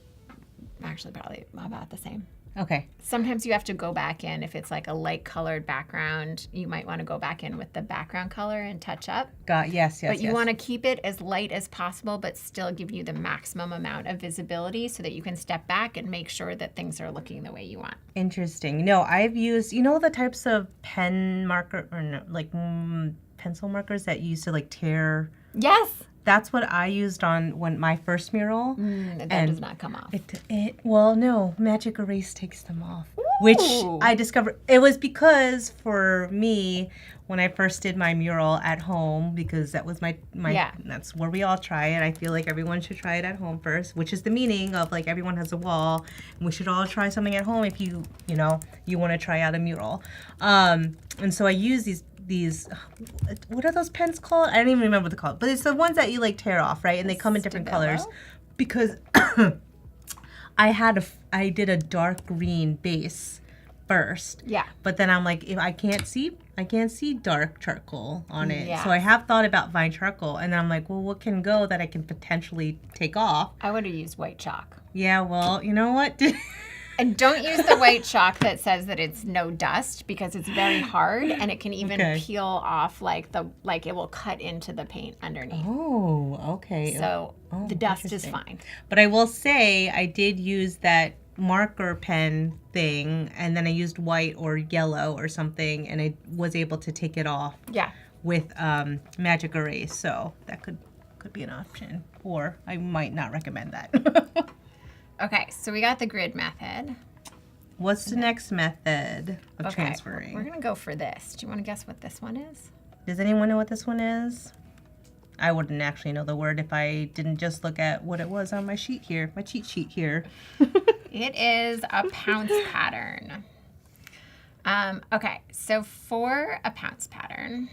actually probably about the same. Okay. Sometimes you have to go back in. If it's like a light colored background, you might want to go back in with the background color and touch up. Yes. But you want to keep it as light as possible, but still give you the maximum amount of visibility so that you can step back and make sure that things are looking the way you want. Interesting. No, I've used, the types of pen marker, or no, like pencil markers that you used to like tear. Yes. That's what I used on my first mural. That does not come off. Well, no, Magic Erase takes them off. Ooh. Which I discovered, it was because for me, when I first did my mural at home, because that was my that's where we all try it. I feel like everyone should try it at home first, which is the meaning of like everyone has a wall, and we should all try something at home if you want to try out a mural. And so I use these, what are those pens called? I don't even remember what they're called, but it's the ones that you like tear off, right? And they come in different colors. Because I did a dark green base first. Yeah. But then I'm like, if I can't see dark charcoal on it. Yeah. So I have thought about vine charcoal, and then I'm like, well, what can go that I can potentially take off? I would have used white chalk. Yeah, well, you know what? And don't use the white chalk that says that it's no dust, because it's very hard and it can even peel off like it will cut into the paint underneath. Oh, okay. So the dust is fine. But I will say I did use that marker pen thing, and then I used white or yellow or something, and I was able to take it off. Yeah. With Magic Erase, so that could be an option, or I might not recommend that. Okay, so we got the grid method. What's the next method of Okay, transferring? we're gonna go for this. Do you want to guess what this one is? Does anyone know what this one is? I wouldn't actually know the word if I didn't just look at what it was on my sheet here, my cheat sheet here. It is a Pounce pattern. Okay, so for a Pounce pattern,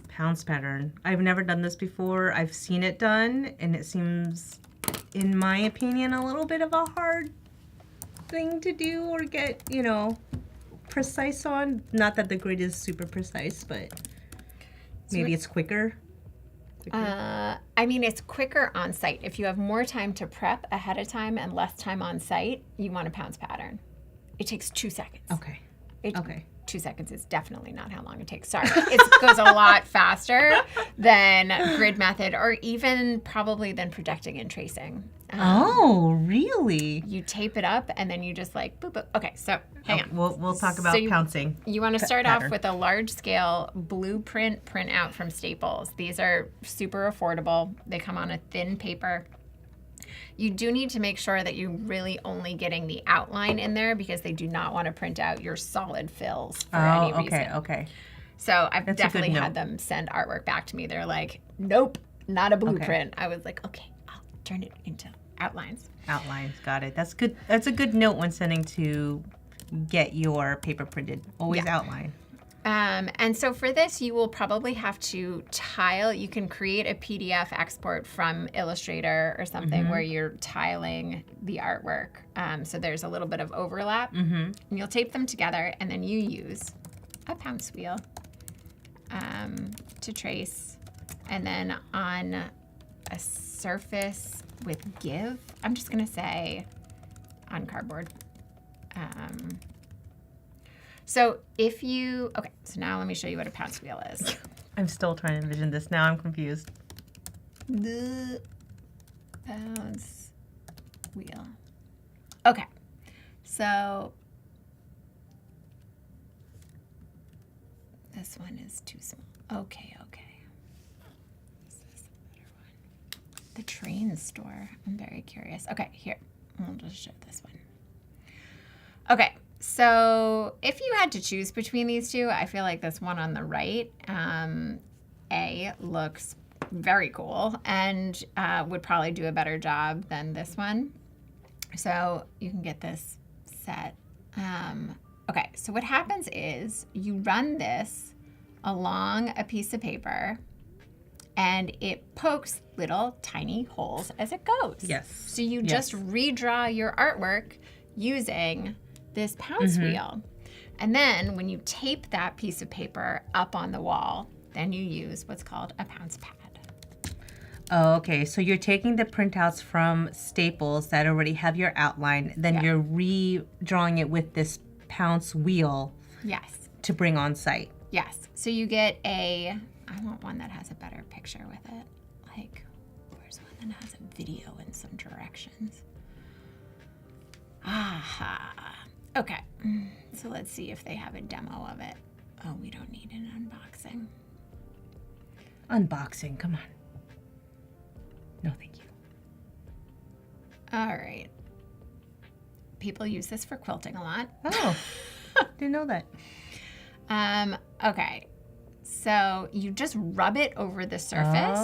Pounce pattern. I've never done this before. I've seen it done, and it seems, in my opinion, a little bit of a hard thing to do or get, you know, precise on. Not that the grid is super precise, but maybe it's quicker. I mean, it's quicker on site. If you have more time to prep ahead of time and less time on site, you want a Pounce pattern. It takes 2 seconds. Okay. Okay. 2 seconds is definitely not how long it takes. Sorry. It goes a lot faster than grid method or even probably than projecting and tracing. Oh, really? You tape it up and then you just like boop, boop. Okay, so hang on. We'll talk about pouncing. You want to start pattern. off with a large scale blueprint printout from Staples. These are super affordable. They come on a thin paper. You do need to make sure that you're really only getting the outline in there because they do not want to print out your solid fills for any reason. Okay. So I've That's a good definitely note. had them send artwork back to me. They're like, nope, not a blueprint. I was like, okay, I'll turn it into outlines. Outlines, got it. That's good. That's a good note when sending to get your paper printed. Always outline. And so for this, you will probably have to tile. You can create a PDF export from Illustrator or something where you're tiling the artwork. So there's a little bit of overlap. And you'll tape them together, and then you use a Pounce wheel to trace. And then on a surface with give, I'm just going to say on cardboard. So if you, okay, so now let me show you what a Pounce wheel is. I'm still trying to envision this. Now I'm confused. The Pounce wheel. Okay, so this one is too small. Okay. Is this a better one? The train store. I'm very curious. Okay, here. I'll just show this one. Okay. So if you had to choose between these two, I feel like this one on the right, A, looks very cool and would probably do a better job than this one. So you can get this set. Okay, so what happens is you run this along a piece of paper and it pokes little tiny holes as it goes. Yes. So you just redraw your artwork using this Pounce wheel. And then when you tape that piece of paper up on the wall, then you use what's called a Pounce pad. Oh, okay. So you're taking the printouts from Staples that already have your outline, then you're redrawing it with this Pounce wheel. Yes. To bring on site. Yes. So you get I want one that has a better picture with it. Like, where's one that has a video in some directions? Aha. Okay. So let's see if they have a demo of it. Oh, we don't need an unboxing. Unboxing, come on. No, thank you. All right. People use this for quilting a lot. Oh, didn't know that. Okay. So you just rub it over the surface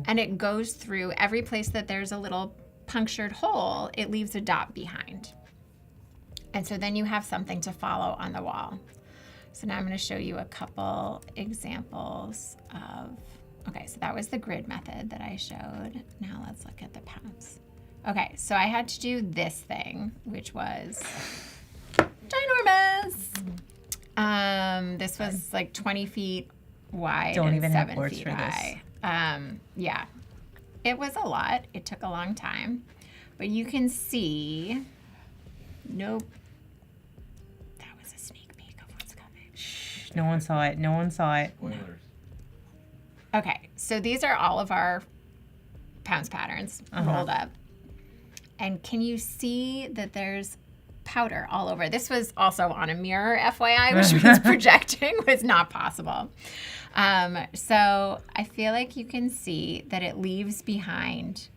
and it goes through every place that there's a little punctured hole, it leaves a dot behind. And so then you have something to follow on the wall. So now I'm going to show you a couple examples of, okay, so that was the grid method that I showed. Now let's look at the Pounce. Okay, so I had to do this thing, which was ginormous. This was like 20 feet wide and 7 feet high. Yeah, it was a lot. It took a long time, but you can see, nope. That was a sneak peek of what's coming. Shh, no one saw it. No one saw it. Spoilers. Okay, so these are all of our Pounce patterns rolled up. And can you see that there's powder all over? This was also on a mirror, FYI, which means projecting was not possible. So I feel like you can see that it leaves behind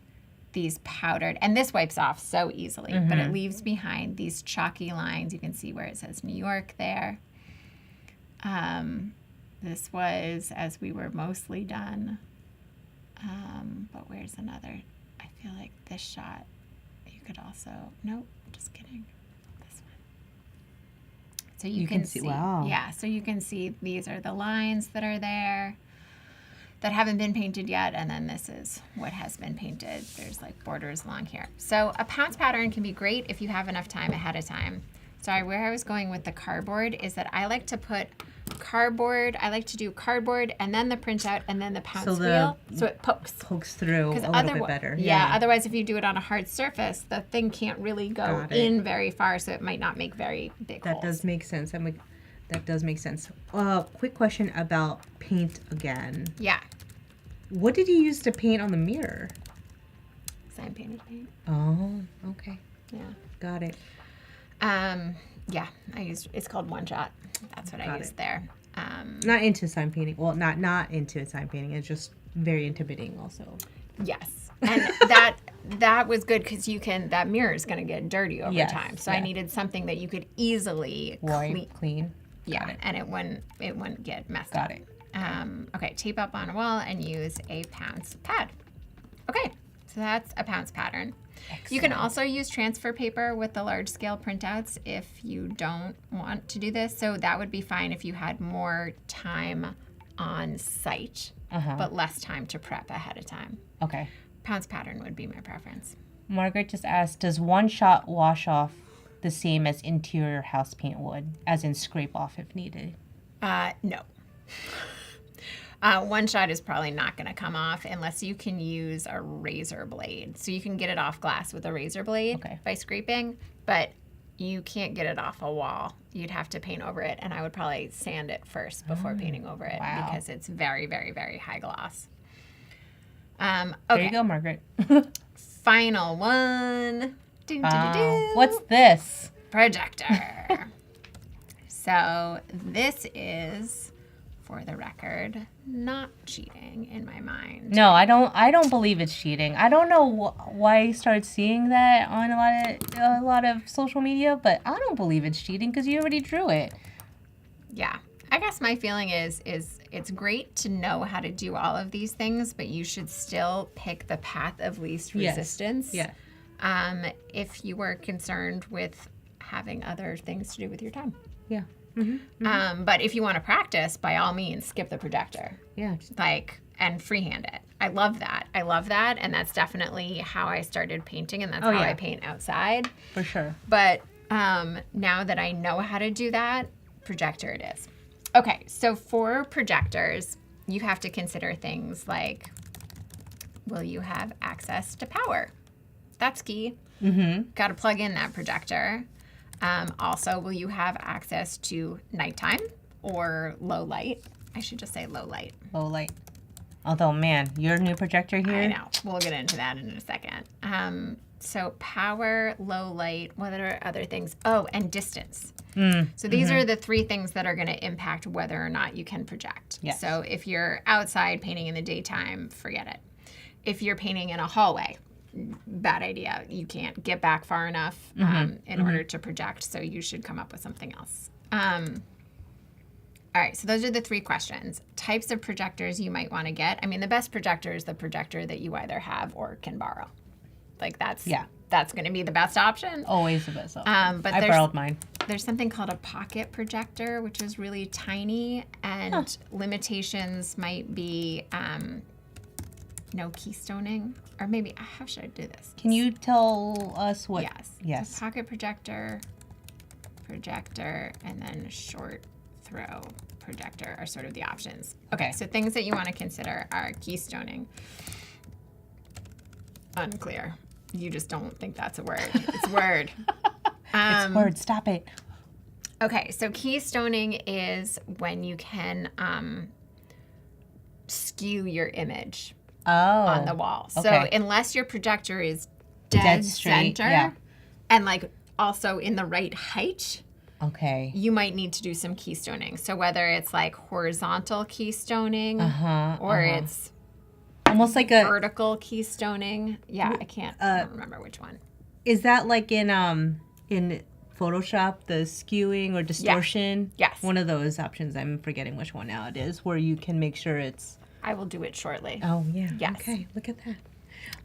these powdered, and this wipes off so easily, but it leaves behind these chalky lines. You can see where it says New York there. This was as we were mostly done. But where's another? I feel like this shot, you could also, nope, just kidding. This one. So you can see, wow. Yeah, so you can see these are the lines that are there that haven't been painted yet, and then this is what has been painted. There's like borders along here. So a Pounce pattern can be great if you have enough time ahead of time. Sorry, where I was going with the cardboard is that I like to put cardboard, I like to do cardboard and then the printout and then the Pounce wheel, so it pokes through a little bit better. Yeah, otherwise if you do it on a hard surface, the thing can't really go in very far, so it might not make very big holes. That does make sense. That does make sense. Quick question about paint again. Yeah. What did you use to paint on the mirror? Sign painted paint. Oh, okay. Yeah. Got it. Yeah, it's called One Shot. That's what I used there. Not into sign painting. Well, not into sign painting. It's just very intimidating also. Yes. And that was good because that mirror is going to get dirty over time. So I needed something that you could easily clean. Yeah, and it wouldn't get messed up. Got it. Okay, tape up on a wall and use a Pounce pad. Okay, so that's a Pounce pattern. Excellent. You can also use transfer paper with the large scale printouts if you don't want to do this. So that would be fine if you had more time on site, but less time to prep ahead of time. Okay. Pounce pattern would be my preference. Margaret just asked, does One Shot wash off the same as interior house paint would, as in scrape off if needed? No. One Shot is probably not going to come off unless you can use a razor blade. So you can get it off glass with a razor blade by scraping, but you can't get it off a wall. You'd have to paint over it, and I would probably sand it first before painting over it because it's very, very, very high gloss. Okay. There you go, Margaret. Final one. What's this? Projector. So this is, for the record, not cheating in my mind. No, I don't believe it's cheating. I don't know why I started seeing that on a lot of social media, but I don't believe it's cheating because you already drew it. Yeah. I guess my feeling is it's great to know how to do all of these things, but you should still pick the path of least resistance. Yeah. If you were concerned with having other things to do with your time. Yeah. But if you want to practice, by all means, skip the projector. Yeah. And freehand it. I love that. And that's definitely how I started painting, and that's how I paint outside. For sure. But now that I know how to do that, projector it is. Okay, so for projectors, you have to consider things like, will you have access to power? That's key. Got to plug in that projector. Also, will you have access to nighttime or low light? I should just say low light. Low light. Although, man, your new projector here. I know. We'll get into that in a second. So power, low light, what are other things? Oh, and distance. So these are the three things that are going to impact whether or not you can project. Yes. So if you're outside painting in the daytime, forget it. If you're painting in a hallway, bad idea. You can't get back far enough in order to project, so you should come up with something else. All right, so those are the three questions. Types of projectors you might want to get. I mean, the best projector is the projector that you either have or can borrow. Like that's going to be the best option. Always the best option. But I borrowed mine. There's something called a pocket projector, which is really tiny, and limitations might be no keystoning, or maybe, how should I do this? Can you tell us what? Yes. So pocket projector, and then short throw projector are sort of the options. Okay, so things that you want to consider are keystoning. Unclear. You just don't think that's a word. It's a word. It's a word. Stop it. Okay, so keystoning is when you can skew your image on the wall. So unless your projector is dead straight, center and like also in the right height, you might need to do some keystoning. So whether it's like horizontal keystoning or it's Almost like a vertical keystoning. Yeah, I don't remember which one. Is that like in Photoshop, the skewing or distortion? Yes. One of those options. I'm forgetting which one now it is, where you can make sure it's. I will do it shortly. Oh yeah. Yes. Okay. Look at that.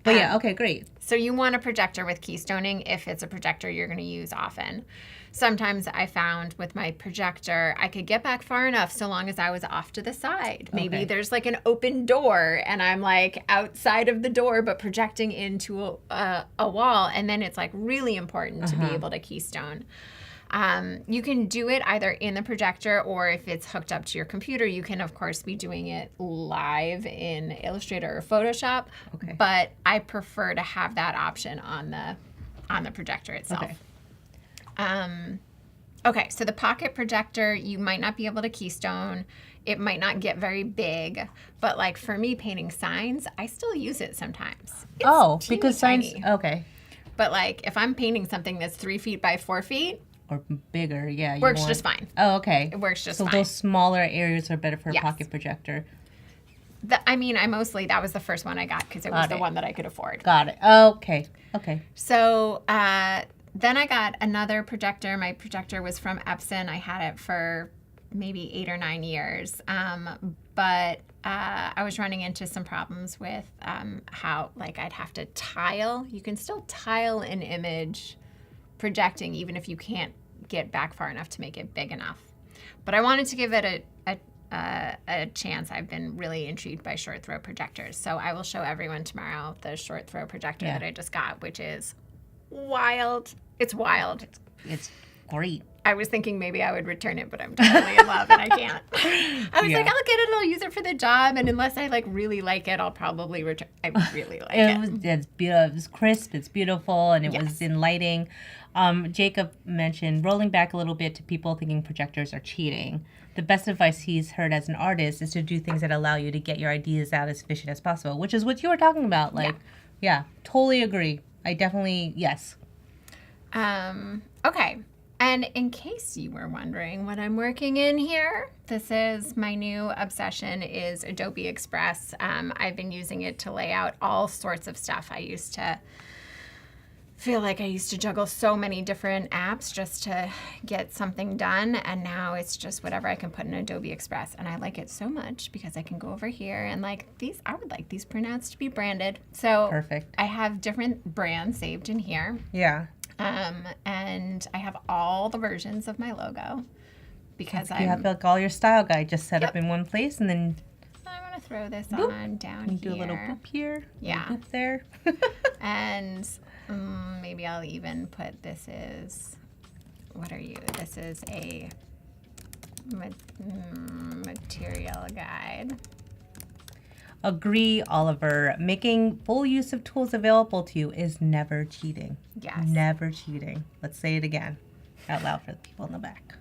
But yeah. Okay. Great. So you want a projector with keystoning if it's a projector you're going to use often. Sometimes I found with my projector, I could get back far enough so long as I was off to the side. Maybe there's like an open door and I'm like outside of the door but projecting into a wall. And then it's like really important to be able to keystone. You can do it either in the projector or if it's hooked up to your computer, you can of course be doing it live in Illustrator or Photoshop. Okay. But I prefer to have that option on the projector itself. Okay. Okay, so the pocket projector, you might not be able to keystone. It might not get very big, but like for me painting signs, I still use it sometimes. It's because tiny. signs. Okay. But like if I'm painting something that's 3 feet by 4 feet, Or bigger, yeah. works just fine. Oh, okay. It works just so fine. those smaller areas are better for a Yes. pocket projector. I mostly, that was the first one I got because it was the one that I could afford. Got it. Okay. Okay. So then I got another projector. My projector was from Epson. I had it for maybe 8 or 9 years. But I was running into some problems with how, like, I'd have to tile. You can still tile an image projecting even if you can't get back far enough to make it big enough. But I wanted to give it a chance. I've been really intrigued by short throw projectors. So I will show everyone tomorrow the short throw projector that I just got, which is wild. It's wild. It's great. I was thinking maybe I would return it, but I'm totally in love and I can't. I was like, I'll get it, I'll use it for the job, and unless I like really like it, I'll probably return. I really like it. It's beautiful. It was crisp. It's beautiful, and it was in lighting. Jacob mentioned rolling back a little bit to people thinking projectors are cheating. The best advice he's heard as an artist is to do things that allow you to get your ideas out as efficient as possible, which is what you were talking about. Like, totally agree. I definitely, yes. Okay. And in case you were wondering what I'm working in here, this is my new obsession is Adobe Express. I've been using it to lay out all sorts of stuff. I used to feel like I used to juggle so many different apps just to get something done, and now it's just whatever I can put in Adobe Express, and I like it so much because I can go over here and like these, I would like these printouts to be branded. So perfect. I have different brands saved in here. Yeah. And I have all the versions of my logo because you have like all your style guide just set up in one place, and then I'm gonna throw this on down here. Do a little boop here, yeah, boop there, and maybe I'll even put this is. What are you? This is a material guide. Agree, Oliver. Making full use of tools available to you is never cheating. Yes. Never cheating. Let's say it again out loud for the people in the back.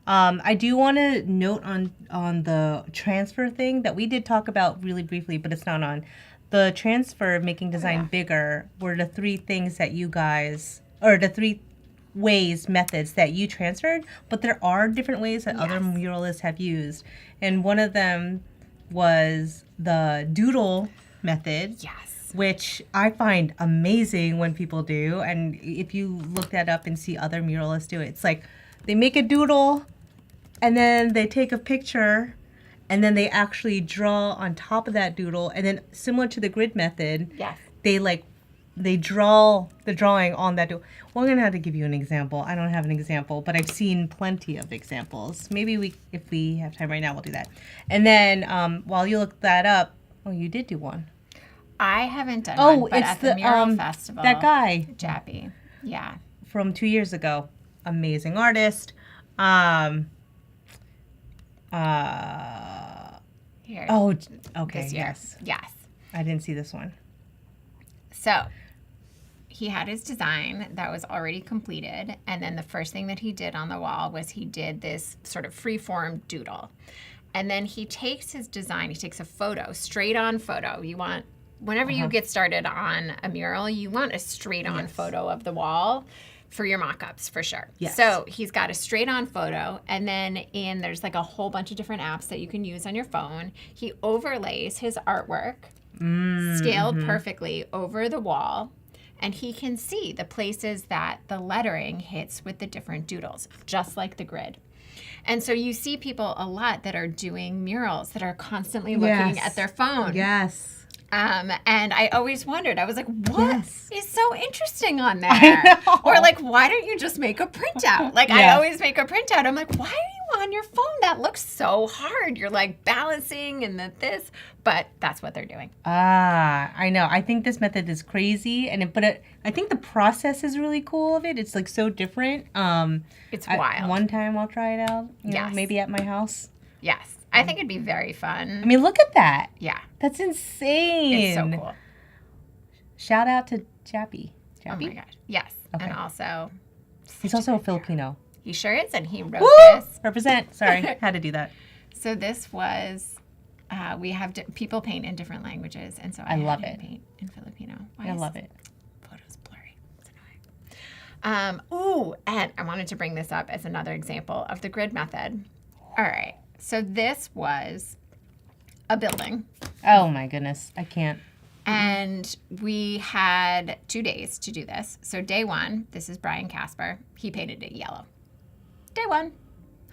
I do want to note on the transfer thing that we did talk about really briefly, but it's not on. The transfer of making design bigger were the 3 things that you guys, or the 3 methods that you transferred, but there are different ways that other muralists have used. And one of them was the doodle method. Yes. Which I find amazing when people do. And if you look that up and see other muralists do it, it's like they make a doodle and then they take a picture and then they actually draw on top of that doodle. And then similar to the grid method, they draw the drawing on that doodle. Well, I'm going to have to give you an example. I don't have an example, but I've seen plenty of examples. Maybe if we have time right now, we'll do that. And then while you look that up, you did do one. I haven't done one, but it's at the Mural Festival. That guy. Jappy. Yeah. From 2 years ago. Amazing artist. Here. Oh, okay. This year. Yes. Yes. I didn't see this one. So he had his design that was already completed, and then the first thing that he did on the wall was he did this sort of free-form doodle. And then he takes his design, he takes a photo, straight-on photo. You want, whenever you get started on a mural, you want a straight-on photo of the wall for your mock-ups, for sure. Yes. So he's got a straight-on photo, and then there's like a whole bunch of different apps that you can use on your phone. He overlays his artwork, scaled perfectly over the wall, and he can see the places that the lettering hits with the different doodles, just like the grid. And so you see people a lot that are doing murals that are constantly looking at their phone. Yes. And I always wondered, I was like, what Yes. is so interesting on there? I know. Or like, why don't you just make a printout? Like, I always make a printout. I'm like, why are you on your phone? That looks so hard. You're like balancing and this, but that's what they're doing. I know. I think this method is crazy, I think the process is really cool of it. It's like so different. It's wild. One time I'll try it out. You know, maybe at my house. Yes. I think it'd be very fun. I mean, look at that. Yeah. That's insane. It's so cool. Shout out to Jappy. Oh my gosh. Yes. Okay. And also, He's also a Filipino. he sure is, and he wrote Woo! this. Represent. Sorry, had to do that. So this was, we have people paint in different languages, and so I love had him it. paint in Filipino. I love it. Photo's blurry. It's annoying. And I wanted to bring this up as another example of the grid method. All right. So this was a building. Oh my goodness. I can't. And we had 2 days to do this. So day one, this is Brian Casper. He painted it yellow. Day one.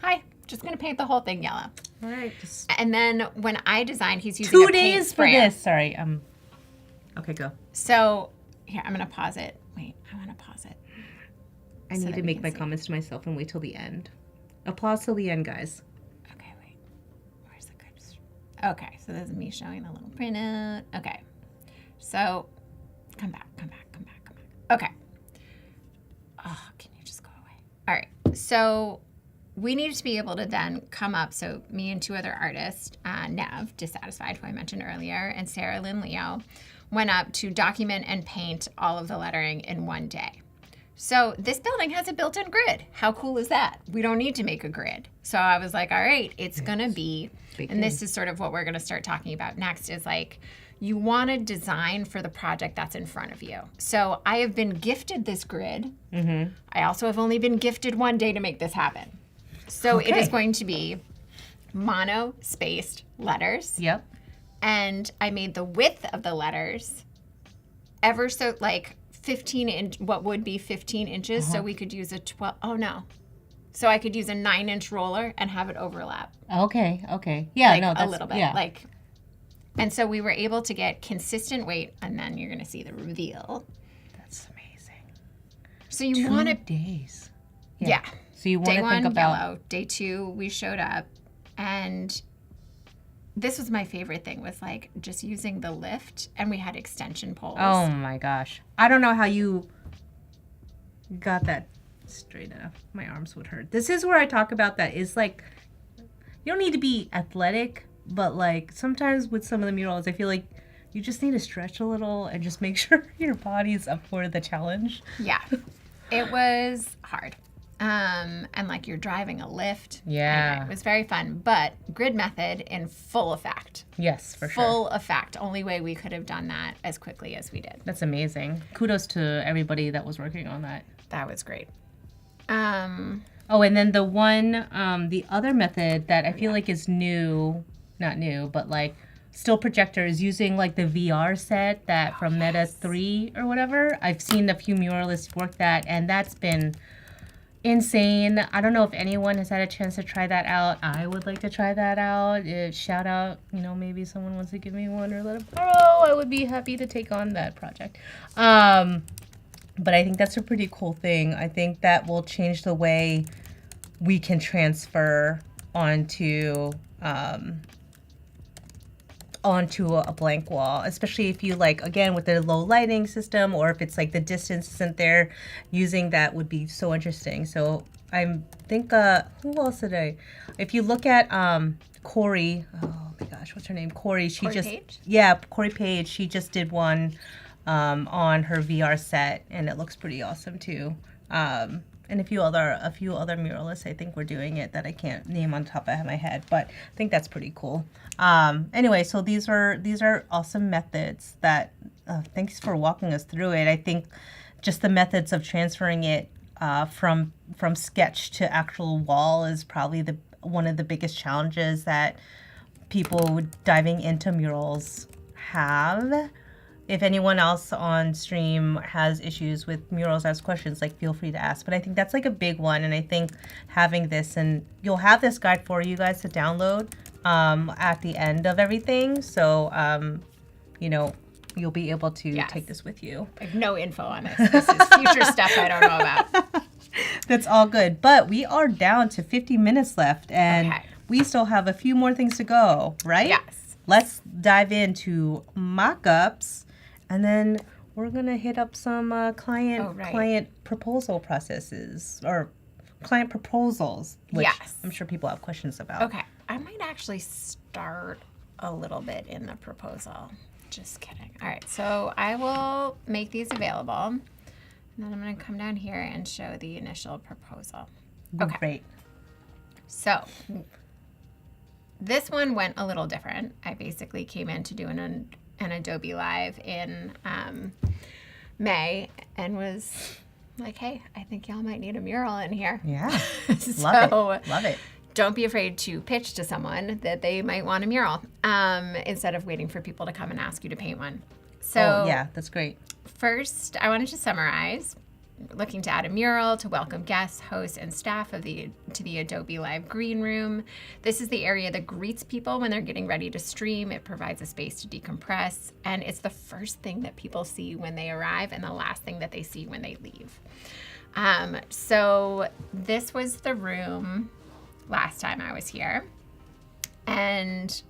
Hi. Just going to paint the whole thing yellow. All right. And then when I designed, he's using 2 a paint days for sprayer. this. Sorry. Okay, go. So here, I'm going to pause it. Wait, I want to pause it. I need to make my comments to myself and wait till the end. Applause till the end, guys. Okay, wait. Where's the good? Okay, so this is me showing a little printout. Okay. So come back. Okay. Oh, can you just go away? All right. So we needed to be able to then come up. So me and 2 other artists, Nev, Dissatisfied, who I mentioned earlier, and Sarah Lynn Leo, went up to document and paint all of the lettering in 1 day. So this building has a built-in grid. How cool is that? We don't need to make a grid. So I was like, all right, it's going to be, and this is sort of what we're going to start talking about next, is like, you want to design for the project that's in front of you. So I have been gifted this grid. Mm-hmm. I also have only been gifted 1 day to make this happen. So it is going to be mono-spaced letters. Yep. And I made the width of the letters ever so, like, 15 what would be 15 inches. So we could use a 12, So I could use a 9-inch roller and have it overlap. Okay. Yeah, like, no, that's a little bit. Yeah. Like, and so we were able to get consistent weight, and then you're going to see the reveal. That's amazing. So you want to, 2 days. yeah. So you want Day to think one, about yellow. Day 2, we showed up, and this was my favorite thing, was like just using the lift, and we had extension poles. Oh my gosh. I don't know how you got that straight enough. My arms would hurt. This is where I talk about that is like, you don't need to be athletic, but like sometimes with some of the murals, I feel like you just need to stretch a little and just make sure your body's up for the challenge. Yeah. It was hard. And like you're driving a lift. Yeah. Anyway, it was very fun, but grid method in full effect. Yes, for sure. Full effect. Only way we could have done that as quickly as we did. That's amazing. Kudos to everybody that was working on that. That was great. Oh, and then the other method that I feel like is new, not new, but like still projector is using like the VR set that from Meta 3 or whatever. I've seen a few muralists work that, and that's been insane. I don't know if anyone has had a chance to try that out. I would like to try that out. Shout out, maybe someone wants to give me one or let it borrow. I would be happy to take on that project. But I think that's a pretty cool thing. I think that will change the way we can transfer onto a blank wall, especially if you like, again, with the low lighting system, or if it's like the distance isn't there, using that would be so interesting. So I think, who else did if you look at Corey, oh my gosh, what's her name? Corey, Page? Yeah, Corey Page, she just did one on her VR set, and it looks pretty awesome too. And a few other muralists, I think, were doing it that I can't name on top of my head, but I think that's pretty cool. Anyway, so these are awesome methods that, thanks for walking us through it. I think just the methods of transferring it from sketch to actual wall is probably the one of the biggest challenges that people diving into murals have. If anyone else on stream has issues with murals, has questions, like feel free to ask. But I think that's like a big one, and I think having this, and you'll have this guide for you guys to download at the end of everything. So you know, you'll be able to take this with you. I have no info on this. This is future stuff I don't know about. That's all good. But we are down to 50 minutes left, and we still have a few more things to go, right? Yes. Let's dive into mock-ups, and then we're going to hit up some client proposal processes, or client proposals, which I'm sure people have questions about. Okay. I might actually start a little bit in the proposal. Just kidding. All right. So I will make these available. And then I'm going to come down here and show the initial proposal. Okay. Great. So this one went a little different. I basically came in to do an Adobe Live in May and was like, hey, I think y'all might need a mural in here. Yeah. Love it. Don't be afraid to pitch to someone that they might want a mural instead of waiting for people to come and ask you to paint one. So yeah, that's great. First, I wanted to summarize. Looking to add a mural to welcome guests, hosts, and staff to the Adobe Live Green Room. This is the area that greets people when they're getting ready to stream. It provides a space to decompress, and it's the first thing that people see when they arrive and the last thing that they see when they leave. So this was the room last time I was here. And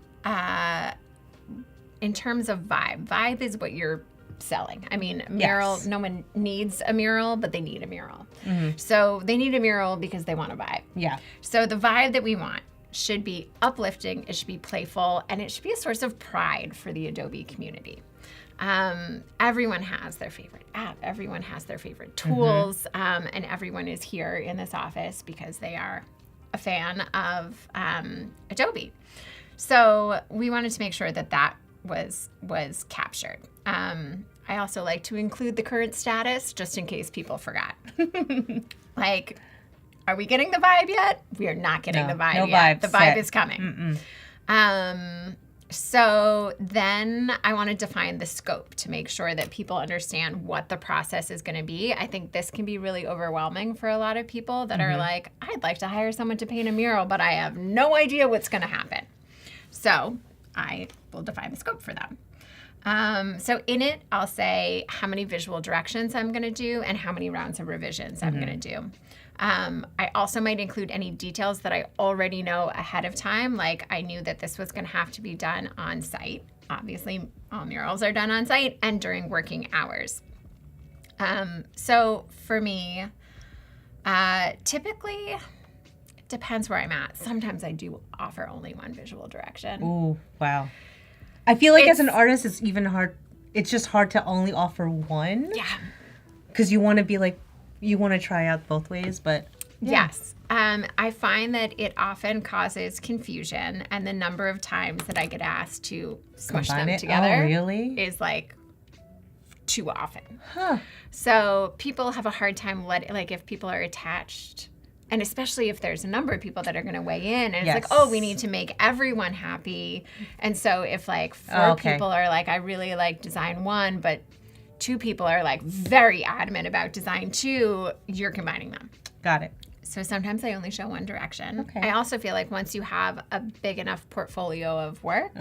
in terms of vibe is what you're selling. I mean, mural, no one needs a mural, but they need a mural. Mm-hmm. So they need a mural because they want a vibe. Yeah. So the vibe that we want should be uplifting, it should be playful, and it should be a source of pride for the Adobe community. Everyone has their favorite app, everyone has their favorite tools, and everyone is here in this office because they are a fan of Adobe. So we wanted to make sure that that was captured. I also like to include the current status just in case people forgot. Like, are we getting the vibe yet? We are not getting the vibe yet. The vibe is coming. So then I want to define the scope to make sure that people understand what the process is going to be. I think this can be really overwhelming for a lot of people that are like, I'd like to hire someone to paint a mural, but I have no idea what's going to happen. So I will define the scope for them. So in it, I'll say how many visual directions I'm going to do and how many rounds of revisions I'm going to do. I also might include any details that I already know ahead of time. Like I knew that this was going to have to be done on site. Obviously, all murals are done on site and during working hours. So for me, typically, it depends where I'm at. Sometimes I do offer only one visual direction. Ooh, wow. I feel like as an artist, it's even hard. It's just hard to only offer one. Yeah. Because you want to be like, you want to try out both ways, but. Yeah. Yes. I find that it often causes confusion, and the number of times that I get asked to smush them together is like too often. Huh. So people have a hard time like if people are attached. And especially if there's a number of people that are going to weigh in. And it's like, oh, we need to make everyone happy. And so if like four people are like, I really like design 1, but 2 people are like very adamant about design 2, you're combining them. Got it. So sometimes I only show one direction. Okay. I also feel like once you have a big enough portfolio of work,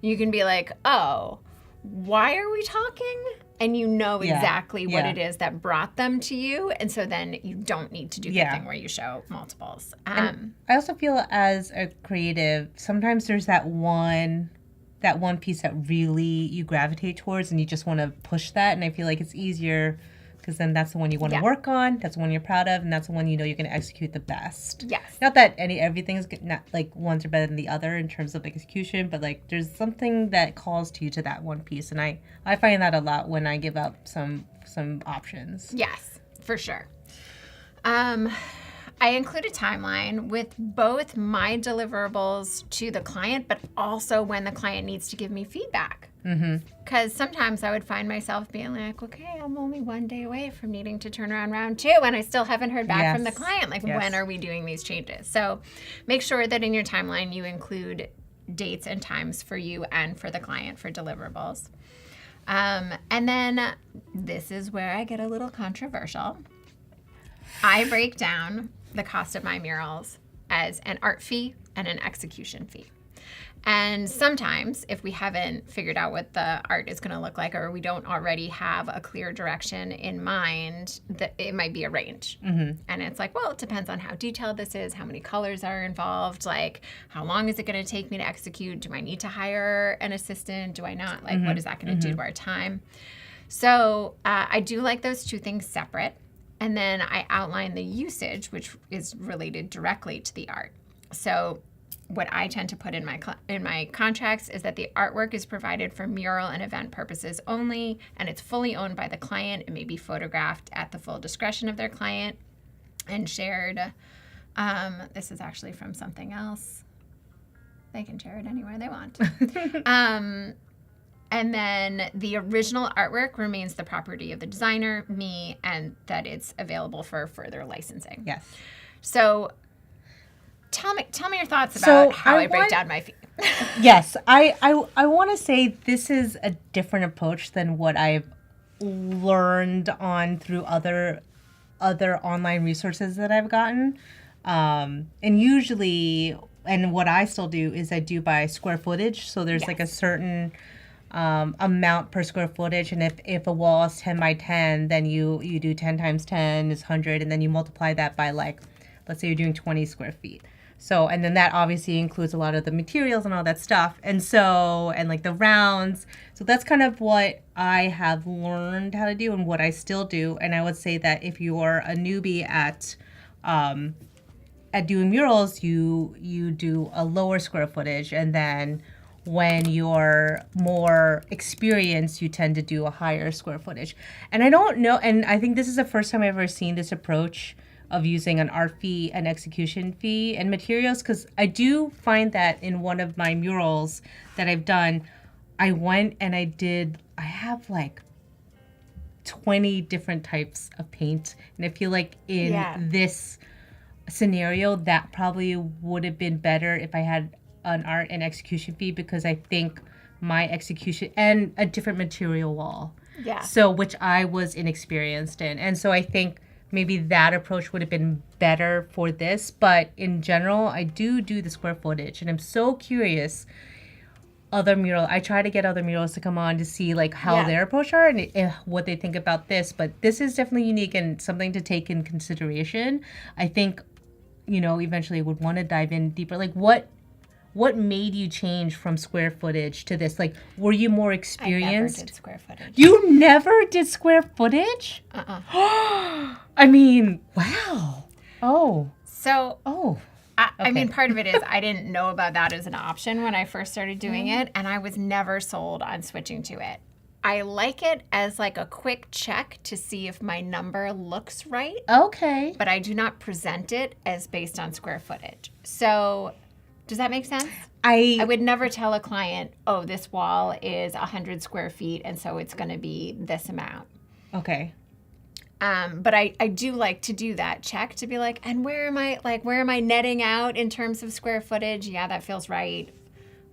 you can be like, oh, why are we talking? And you know exactly what it is that brought them to you. And so then you don't need to do the thing where you show multiples. I also feel as a creative, sometimes there's that one piece that really you gravitate towards and you just want to push that. And I feel like it's easier because then that's the one you want to work on. That's the one you're proud of. And that's the one you know you're going to execute the best. Yes. Not that everything's not like ones are better than the other in terms of execution, but like there's something that calls to you to that one piece. And I find that a lot when I give up some options. Yes, for sure. I include a timeline with both my deliverables to the client, but also when the client needs to give me feedback. Because sometimes I would find myself being like, okay, I'm only one day away from needing to turn around round 2, and I still haven't heard back from the client. Like, when are we doing these changes? So make sure that in your timeline you include dates and times for you and for the client for deliverables. And then this is where I get a little controversial. I break down the cost of my murals as an art fee and an execution fee. And sometimes, if we haven't figured out what the art is going to look like, or we don't already have a clear direction in mind, that it might be a range. And it's like, well, it depends on how detailed this is, how many colors are involved, like how long is it going to take me to execute? Do I need to hire an assistant? Do I not? Like, what is that going to do to our time? So I do like those two things separate. And then I outline the usage, which is related directly to the art. So what I tend to put in my contracts is that the artwork is provided for mural and event purposes only, and it's fully owned by the client. It may be photographed at the full discretion of their client and shared. This is actually from something else. They can share it anywhere they want. And then the original artwork remains the property of the designer, me, and that it's available for further licensing. Yes. So tell me your thoughts about how I break down my fee. Yes, I want to say this is a different approach than what I've learned on through other online resources that I've gotten. And usually, and what I still do is I do by square footage. So there's like a certain amount per square footage, and if a wall is 10 by 10, then you do 10 times 10 is 100, and then you multiply that by, like, let's say you're doing 20 square feet. So, and then that obviously includes a lot of the materials and all that stuff. And so, and like the rounds. So that's kind of what I have learned how to do and what I still do. And I would say that if you are a newbie at doing murals, you do a lower square footage. And then when you're more experienced, you tend to do a higher square footage. And I don't know, and I think this is the first time I've ever seen this approach of using an art fee, an execution fee, and materials, because I do find that in one of my murals that I've done, I went and I have like 20 different types of paint, and I feel like in this scenario that probably would have been better if I had an art and execution fee, because I think my execution and a different material wall, so which I was inexperienced in, and so I think maybe that approach would have been better for this. But in general, I do the square footage, and I'm so curious. I try to get other murals to come on to see like how their approach are and what they think about this. But this is definitely unique and something to take in consideration. I think, eventually would want to dive in deeper. Like what made you change from square footage to this? Like, were you more experienced? I never did square footage. You never did square footage? I mean, wow. Oh. So. Oh. I mean, part of it is I didn't know about that as an option when I first started doing it, and I was never sold on switching to it. I like it as like a quick check to see if my number looks right. Okay. But I do not present it as based on square footage. So does that make sense? I would never tell a client, oh, this wall is 100 square feet, and so it's going to be this amount. Okay. But I do like to do that check to be like, and where am I netting out in terms of square footage? Yeah, that feels right.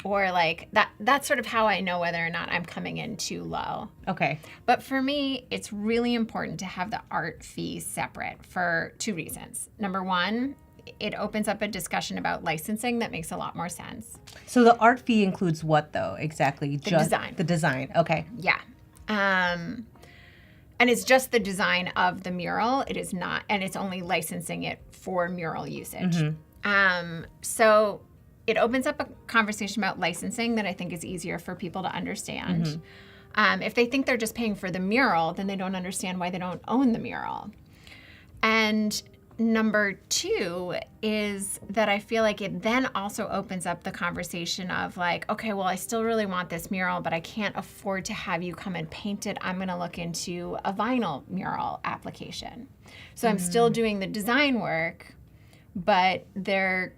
Or like that's sort of how I know whether or not I'm coming in too low. Okay. But for me, it's really important to have the art fee separate for 2 reasons. Number one, it opens up a discussion about licensing that makes a lot more sense. So the art fee includes what though, exactly? Design. The design, okay. Yeah. And it's just the design of the mural. It is not, and it's only licensing it for mural usage. So it opens up a conversation about licensing that I think is easier for people to understand. If they think they're just paying for the mural, then they don't understand why they don't own the mural. And number 2 is that I feel like it then also opens up the conversation of like, okay, well, I still really want this mural, but I can't afford to have you come and paint it. I'm going to look into a vinyl mural application. So I'm still doing the design work, but they're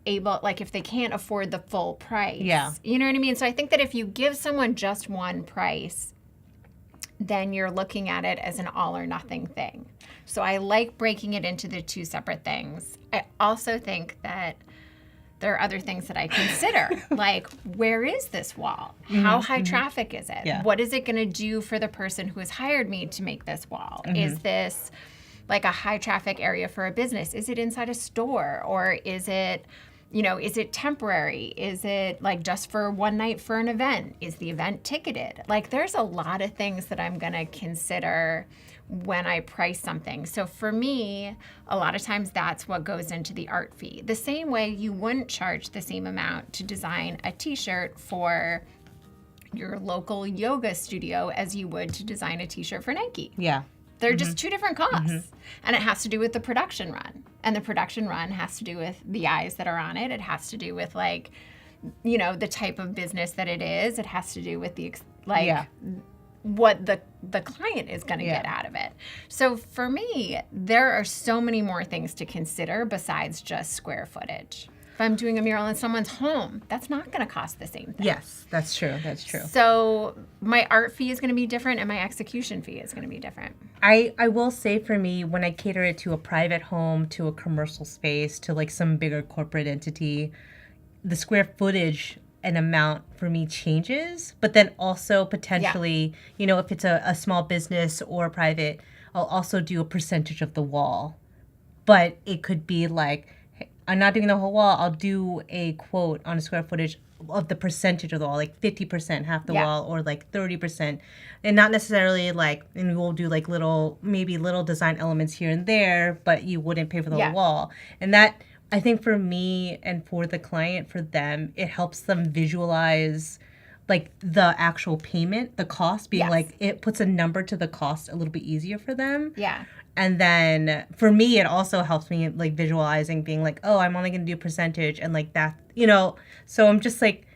able, like if they can't afford the full price. Yeah. You know what I mean? So I think that if you give someone just one price, then you're looking at it as an all or nothing thing. So I like breaking it into the two separate things. I also think that there are other things that I consider, like where is this wall? How high traffic is it? Yeah. What is it going to do for the person who has hired me to make this wall? Is this like a high traffic area for a business? Is it inside a store, or is it, you know, is it temporary? Is it like just for one night for an event? Is the event ticketed? Like there's a lot of things that I'm going to consider when I price something. So for me, a lot of times that's what goes into the art fee. The same way you wouldn't charge the same amount to design a t-shirt for your local yoga studio as you would to design a t-shirt for Nike. Yeah. They're just two different costs. And it has to do with the production run. And the production run has to do with the eyes that are on it. It has to do with like, you know, the type of business that it is. It has to do with the, what the client is going to get out of it. So for me, there are so many more things to consider besides just square footage. If I'm doing a mural in someone's home, that's not going to cost the same thing. Yes, that's true. That's true. So my art fee is going to be different and my execution fee is going to be different. I will say for me, when I cater it to a private home, to a commercial space, to like some bigger corporate entity, the square footage and amount for me changes, but then also potentially, you know, if it's a small business or private, I'll also do a percentage of the wall. But it could be like, hey, I'm not doing the whole wall. I'll do a quote on a square footage of the percentage of the wall, like 50%, half the wall, or like 30%. And not necessarily like, and we'll do like maybe little design elements here and there, but you wouldn't pay for the whole wall. And that, I think for me and for the client, for them, it helps them visualize like the actual payment, the cost being like, it puts a number to the cost a little bit easier for them. Yeah. And then for me, it also helps me like visualizing being like, oh, I'm only going to do a percentage and like that, you know. So I'm just like,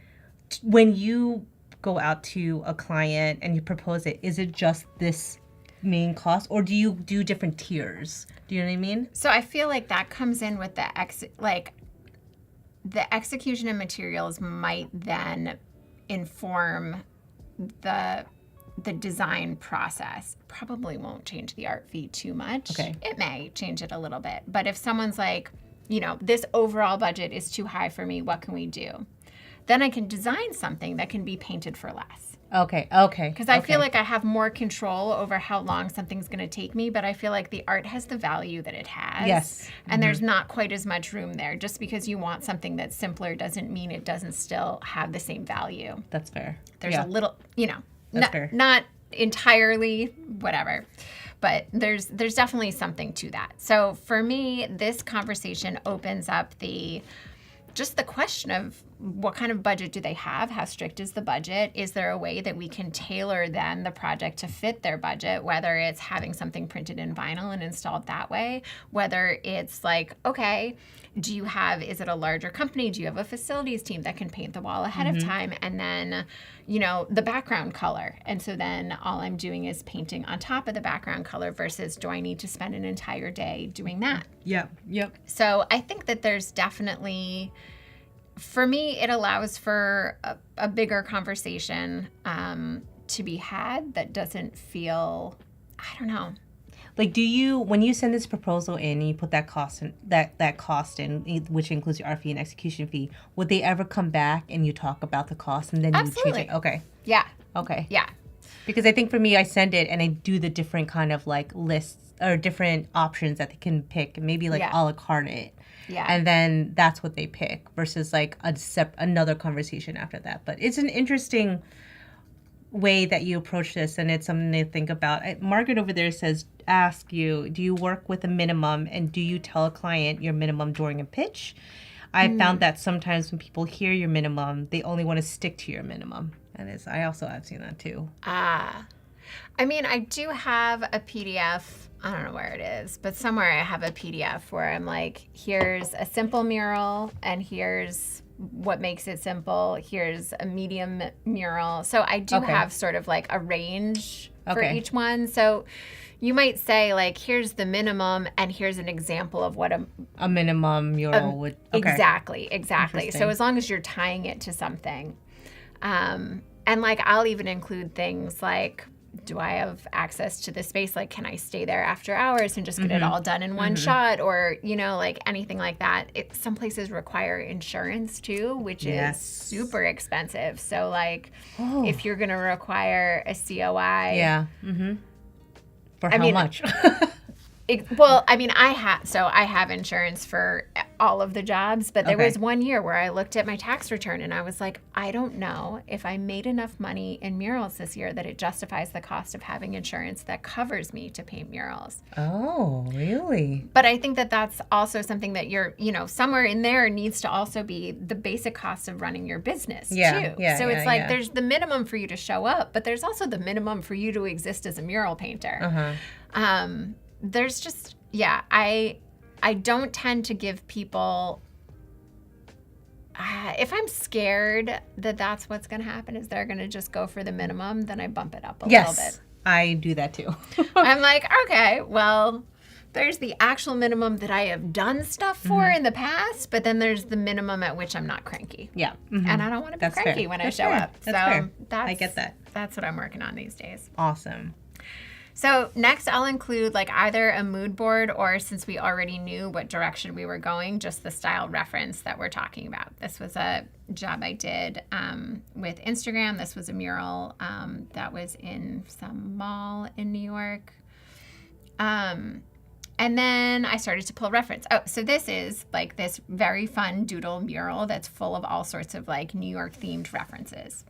when you go out to a client and you propose it, is it just this main cost, or do you do different tiers? Do you know what I mean? So I feel like that comes in with the execution and materials might then inform the design process. Probably won't change the art fee too much. Okay. It may change it a little bit. But if someone's like, you know, this overall budget is too high for me, what can we do? Then I can design something that can be painted for less. Okay. Because I feel like I have more control over how long something's going to take me, but I feel like the art has the value that it has. Yes. And there's not quite as much room there. Just because you want something that's simpler doesn't mean it doesn't still have the same value. That's fair. There's a little, you know, fair. Not entirely, whatever. But there's definitely something to that. So for me, this conversation opens up just the question of what kind of budget do they have? How strict is the budget? Is there a way that we can tailor then the project to fit their budget, whether it's having something printed in vinyl and installed that way, whether it's like, okay, is it a larger company? Do you have a facilities team that can paint the wall ahead of time? And then, you know, the background color. And so then all I'm doing is painting on top of the background color versus do I need to spend an entire day doing that? Yep. So I think that there's definitely, for me, it allows for a bigger conversation to be had that doesn't feel, I don't know. Like, when you send this proposal in and you put that cost in, which includes your art fee and execution fee, would they ever come back and you talk about the cost and then you change it? Okay. Yeah. Okay. Yeah. Because I think for me, I send it and I do the different kind of like lists or different options that they can pick, maybe like a la carte it. Yeah. And then that's what they pick versus like another conversation after that. But it's an interesting way that you approach this, and it's something to think about. Margaret over there ask you, do you work with a minimum, and do you tell a client your minimum during a pitch? I found that sometimes when people hear your minimum, they only want to stick to your minimum. And I've seen that too. I mean, I do have a PDF. I don't know where it is, but somewhere I have a PDF where I'm like, here's a simple mural and here's what makes it simple. Here's a medium mural. So I do have sort of like a range for Okay. each one. So you might say, like, here's the minimum and here's an example of what A minimum mural would. Okay. Exactly. So Interesting. as long as you're tying it to something. And like, I'll even include things like, do I have access to this space? Like, can I stay there after hours and just get it all done in one shot? Or, you know, like anything like that. Some places require insurance too, which is super expensive. So like, if you're going to require a COI. Yeah. For how much? Well, I mean, I have insurance for all of the jobs, but there was one year where I looked at my tax return and I was like, I don't know if I made enough money in murals this year that it justifies the cost of having insurance that covers me to paint murals. Oh, really? But I think that that's also something that somewhere in there needs to also be the basic cost of running your business too. So it's like there's the minimum for you to show up, but there's also the minimum for you to exist as a mural painter. There's just, I don't tend to give people, if I'm scared that that's what's going to happen is they're going to just go for the minimum, then I bump it up a little bit. I do that too. I'm like, okay, well, there's the actual minimum that I have done stuff for in the past, but then there's the minimum at which I'm not cranky. Yeah. And I don't want to be cranky when I show up. That's fair. I get that. That's what I'm working on these days. Awesome. So next I'll include like either a mood board or, since we already knew what direction we were going, just the style reference that we're talking about. This was a job I did with Instagram. This was a mural that was in some mall in New York. And then I started to pull reference. Oh, so this is like this very fun doodle mural that's full of all sorts of like New York themed references.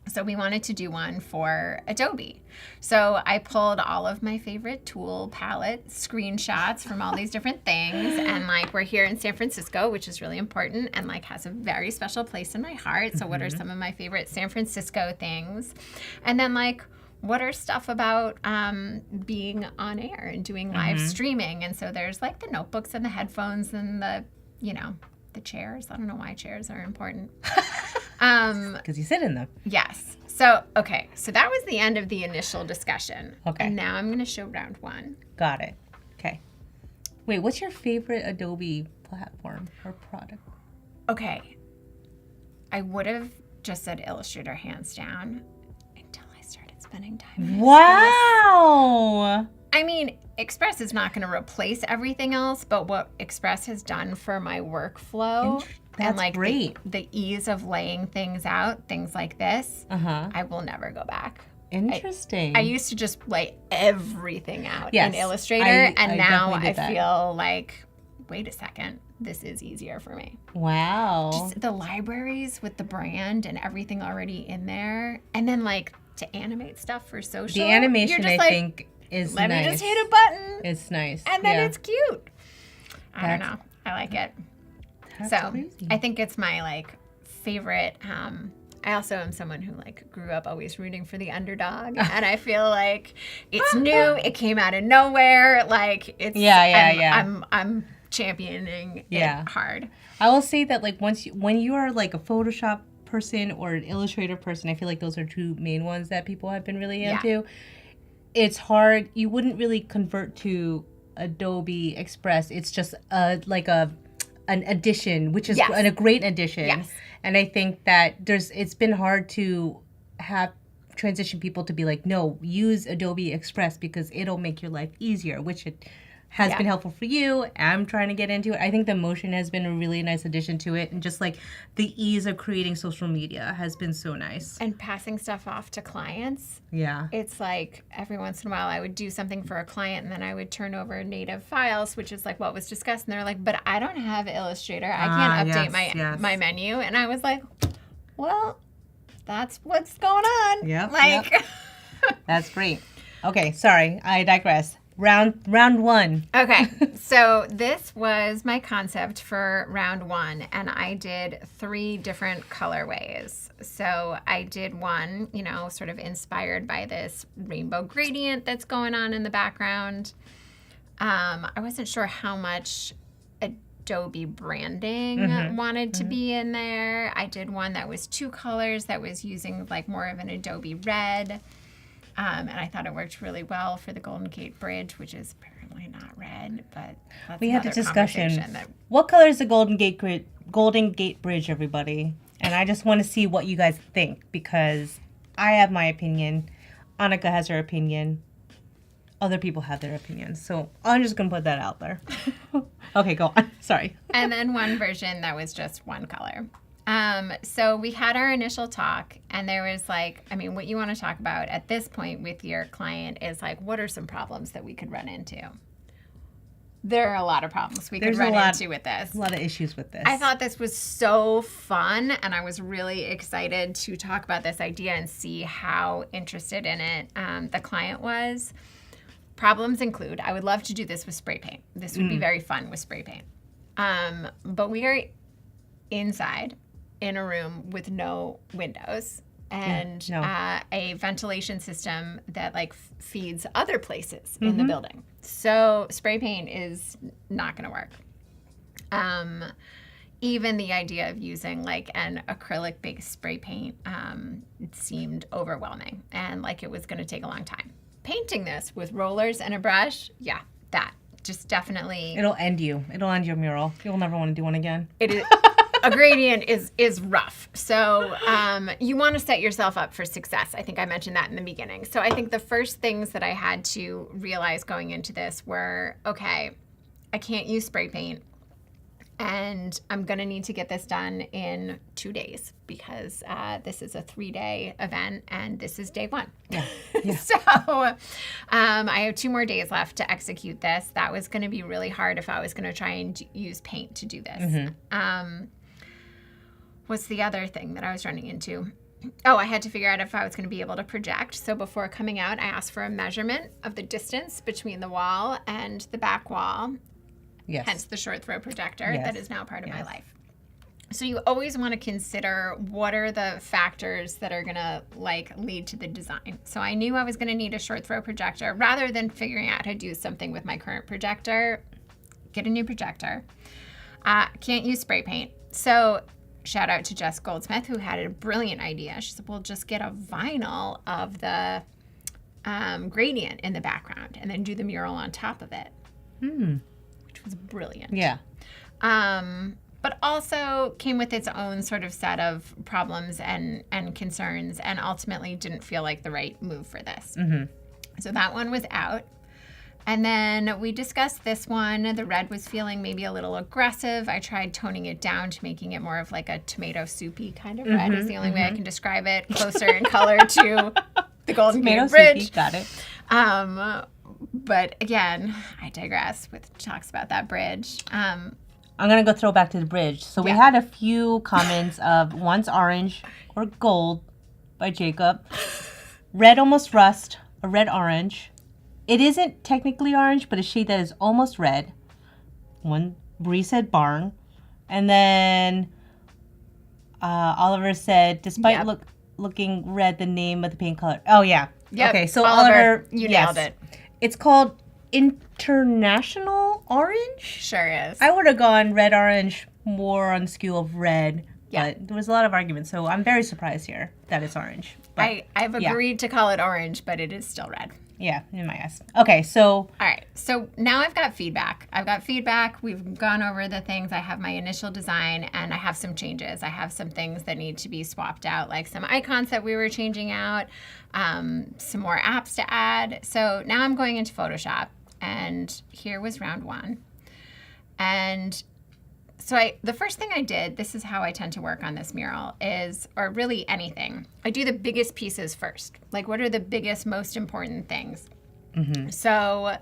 So we wanted to do one for Adobe. So I pulled all of my favorite tool palette screenshots from all these different things. And like, we're here in San Francisco, which is really important and like has a very special place in my heart. So what are some of my favorite San Francisco things? And then like, what are stuff about being on air and doing live streaming? And so there's like the notebooks and the headphones and the chairs. I don't know why chairs are important. Because you sit in them. Yes. So, okay. So that was the end of the initial discussion. Okay. And now I'm going to show round one. Got it. Okay. Wait, what's your favorite Adobe platform or product? Okay. I would have just said Illustrator hands down until I started spending time in Wow. I mean, Express is not going to replace everything else, but what Express has done for my workflow and like great. The ease of laying things out, things like this, I will never go back. Interesting. I used to just lay everything out Yes, in Illustrator, and I now definitely I did that. feel like, wait a second, this is easier for me. Wow. Just the libraries with the brand and everything already in there, and then like to animate stuff for social. The animation, you're just I like, think, is let nice. me just hit a button. It's nice. And then it's cute. I don't know. I like it. That's So crazy. I think it's my like favorite. I also am someone who like grew up always rooting for the underdog, and I feel like it's new. It came out of nowhere. Like it's I'm championing it hard. I will say that like when you are like a Photoshop person or an Illustrator person, I feel like those are two main ones that people have been really into. It's hard. You wouldn't really convert to Adobe Express. It's just an addition, which is a great addition. Yes. And I think that it's been hard to have transition people to be like, no, use Adobe Express because it'll make your life easier, which it has been helpful for you. I'm trying to get into it. I think the motion has been a really nice addition to it. And just like the ease of creating social media has been so nice. And passing stuff off to clients. Yeah. It's like every once in a while I would do something for a client and then I would turn over native files, which is like what was discussed. And they're like, but I don't have Illustrator. I can't update my menu. And I was like, well, that's what's going on. Yep, Like, That's great. Okay, sorry, I digress. Round one. Okay, so this was my concept for round one, and I did 3 different colorways. So I did one, sort of inspired by this rainbow gradient that's going on in the background. I wasn't sure how much Adobe branding wanted to be in there. I did one that was 2 colors that was using like more of an Adobe red. And I thought it worked really well for the Golden Gate Bridge, which is apparently not red, but that's We had a another discussion. conversation that What color is the Golden Gate Bridge, everybody? And I just want to see what you guys think, because I have my opinion. Annica has her opinion. Other people have their opinions. So I'm just going to put that out there. Okay, go on. Sorry. and then one version that was just one color. So we had our initial talk, and there was like, I mean, what you want to talk about at this point with your client is like, what are some problems that we could run into? There are a lot of problems we could run into with this. A lot of issues with this. I thought this was so fun, and I was really excited to talk about this idea and see how interested in it the client was. Problems include, I would love to do this with spray paint. This would be very fun with spray paint. But we are inside in a room with no windows and a ventilation system that like feeds other places in the building. So spray paint is not going to work. Even the idea of using like an acrylic based spray paint it seemed overwhelming and like it was going to take a long time. Painting this with rollers and a brush, yeah, that just definitely. It'll end you. It'll end your mural. You'll never want to do one again. It is. A gradient is rough. So you want to set yourself up for success. I think I mentioned that in the beginning. So I think the first things that I had to realize going into this were, okay, I can't use spray paint. And I'm going to need to get this done in 2 days because this is a 3-day event and this is day 1. Yeah. So I have 2 more days left to execute this. That was going to be really hard if I was going to try and use paint to do this. What's the other thing that I was running into? Oh, I had to figure out if I was going to be able to project. So before coming out, I asked for a measurement of the distance between the wall and the back wall. Yes. Hence the short throw projector that is now part of my life. So you always want to consider what are the factors that are going to like lead to the design. So I knew I was going to need a short throw projector rather than figuring out how to do something with my current projector. Get a new projector. Can't use spray paint. So shout out to Jess Goldsmith who had a brilliant idea. She said, well, just get a vinyl of the gradient in the background and then do the mural on top of it. Which was brilliant. Yeah. But also came with its own sort of set of problems and concerns and ultimately didn't feel like the right move for this. So that one was out. And then we discussed this one. The red was feeling maybe a little aggressive. I tried toning it down to making it more of like a tomato soupy kind of red is the only way I can describe it. Closer in color to the Golden Gate Bridge. Soupy, got it. But again, I digress with talks about that bridge. I'm going to go throw back to the bridge. So we had a few comments of one's orange or gold by Jacob. Red almost rust, a red orange. It isn't technically orange, but a shade that is almost red. One, Bree said barn. And then Oliver said, despite looking red, the name of the paint color. Oh, yeah. Yep. Okay, so Oliver, you nailed it. It's called International Orange? Sure is. I would have gone red orange more on the skew of red. Yeah. But there was a lot of arguments, so I'm very surprised here that it's orange. But, I've agreed to call it orange, but it is still red. Yeah, in my ass. Okay, so. All right, so now I've got feedback. We've gone over the things. I have my initial design, and I have some changes. I have some things that need to be swapped out, like some icons that we were changing out, some more apps to add. So now I'm going into Photoshop, and here was round 1. And so the first thing I did, this is how I tend to work on this mural, or really anything, I do the biggest pieces first. Like, what are the biggest, most important things? So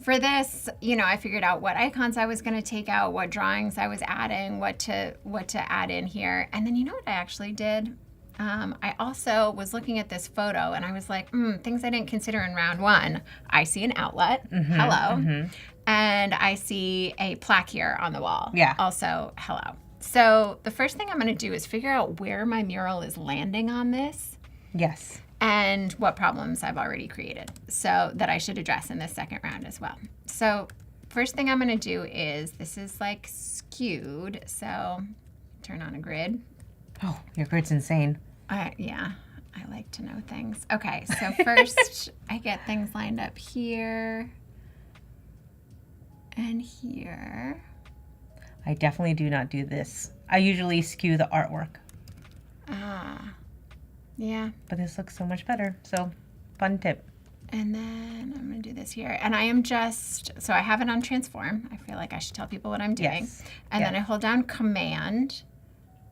for this, I figured out what icons I was going to take out, what drawings I was adding, what to add in here. And then you know what I actually did? I also was looking at this photo and I was like, things I didn't consider in round 1. I see an outlet. Hello. And I see a plaque here on the wall. Yeah. Also, hello. So the first thing I'm going to do is figure out where my mural is landing on this. Yes. And what problems I've already created. So that I should address in this second round as well. So first thing I'm going to do is, this is like skewed. So turn on a grid. Oh, your grid's insane. Yeah. I like to know things. Okay, so first I get things lined up here and here. I definitely do not do this. I usually skew the artwork. Yeah. But this looks so much better. So, fun tip. And then I'm going to do this here. And I am just, so I have it on transform. I feel like I should tell people what I'm doing. Yes. And Yes. then I hold down command.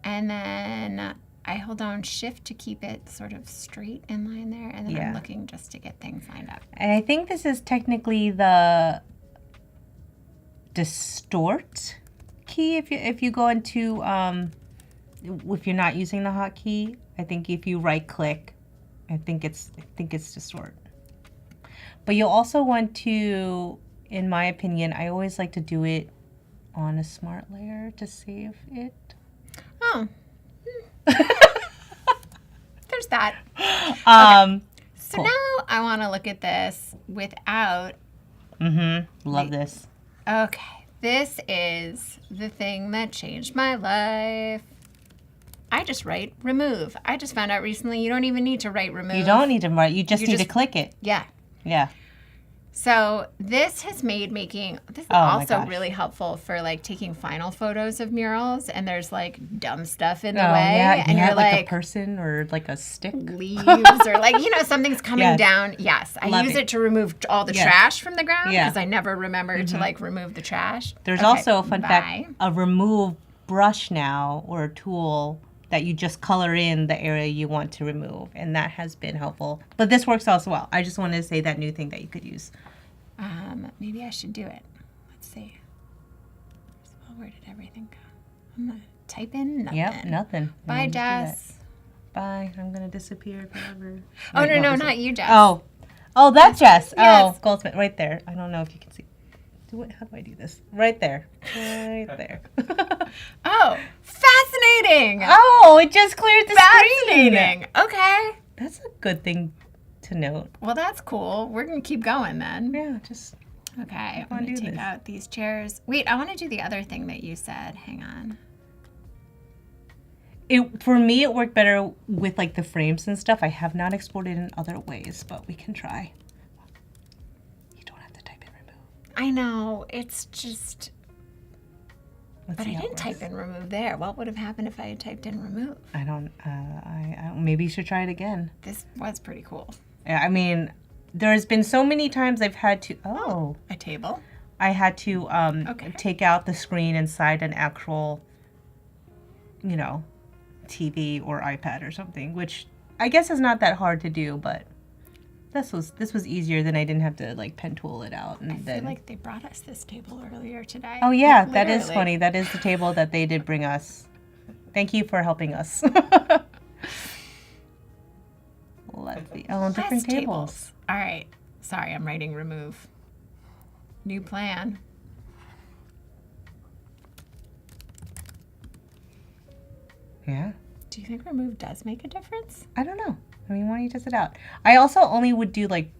And then I hold down shift to keep it sort of straight in line there. And then I'm looking just to get things lined up. And I think this is technically the distort key if you go into if you're not using the hotkey. I think if you right click, I think it's distort. But you'll also want to, in my opinion, I always like to do it on a smart layer to save it. Oh. There's that. So cool. now I want to look at this without. Love this. Okay. This is the thing that changed my life. I just write remove. I just found out recently you don't even need to write remove. You don't need to write. You just need to click it. Yeah. Yeah. So this has made making, this is my also gosh. really helpful for like taking final photos of murals and there's like dumb stuff in the Oh, way yeah. and Yeah, you're like like a person or like a stick. leaves or like, you know, something's coming Yes. down. Yes. I Love use it. it to remove all the Yes. trash from the ground Yeah. because I never remember to like remove the trash. There's Okay, also a fun bye. fact, a remove brush now or a tool that you just color in the area you want to remove, and that has been helpful. But this works also well. I just wanted to say that new thing that you could use. Maybe I should do it. Let's see. Well, where did everything go? I'm going to type in nothing. Yep, nothing. Bye, Just do that. Jess. Bye. I'm gonna disappear forever. Oh, Wait, no, this not is- you, Jess. Oh, that's Jess. Yes. Oh, Goldsmith, right there. I don't know if you can see. How do I do this? Right there. Right there. Oh, fascinating. Oh, it just cleared the screen. Fascinating. Okay. That's a good thing to note. Well, that's cool. We're going to keep going then. Yeah, just Okay. I'm on, going to do take this. out these chairs. Wait, I want to do the other thing that you said. Hang on. for me it worked better with like the frames and stuff. I have not exported in other ways, but we can try. You don't have to type in remove. I know. It's just. Let's But see I how it didn't type works. in remove there. What would have happened if I had typed in remove? I don't. I maybe you should try it again. This was pretty cool. Yeah, I mean, there's been so many times I've had to. Oh. A table. I had to Okay. take out the screen inside an actual, you know, TV or iPad or something, which I guess is not that hard to do, but this was easier than I didn't have to like pen tool it out and I then. feel like they brought us this table earlier today. Oh yeah, Like, that is literally. funny. That is the table that they did bring us. Thank you for helping us. Let's see. Oh, different Less tables. All right. Sorry, I'm writing remove. New plan. Yeah. Do you think remove does make a difference? I don't know. I mean, why don't you test it out? I also only would do like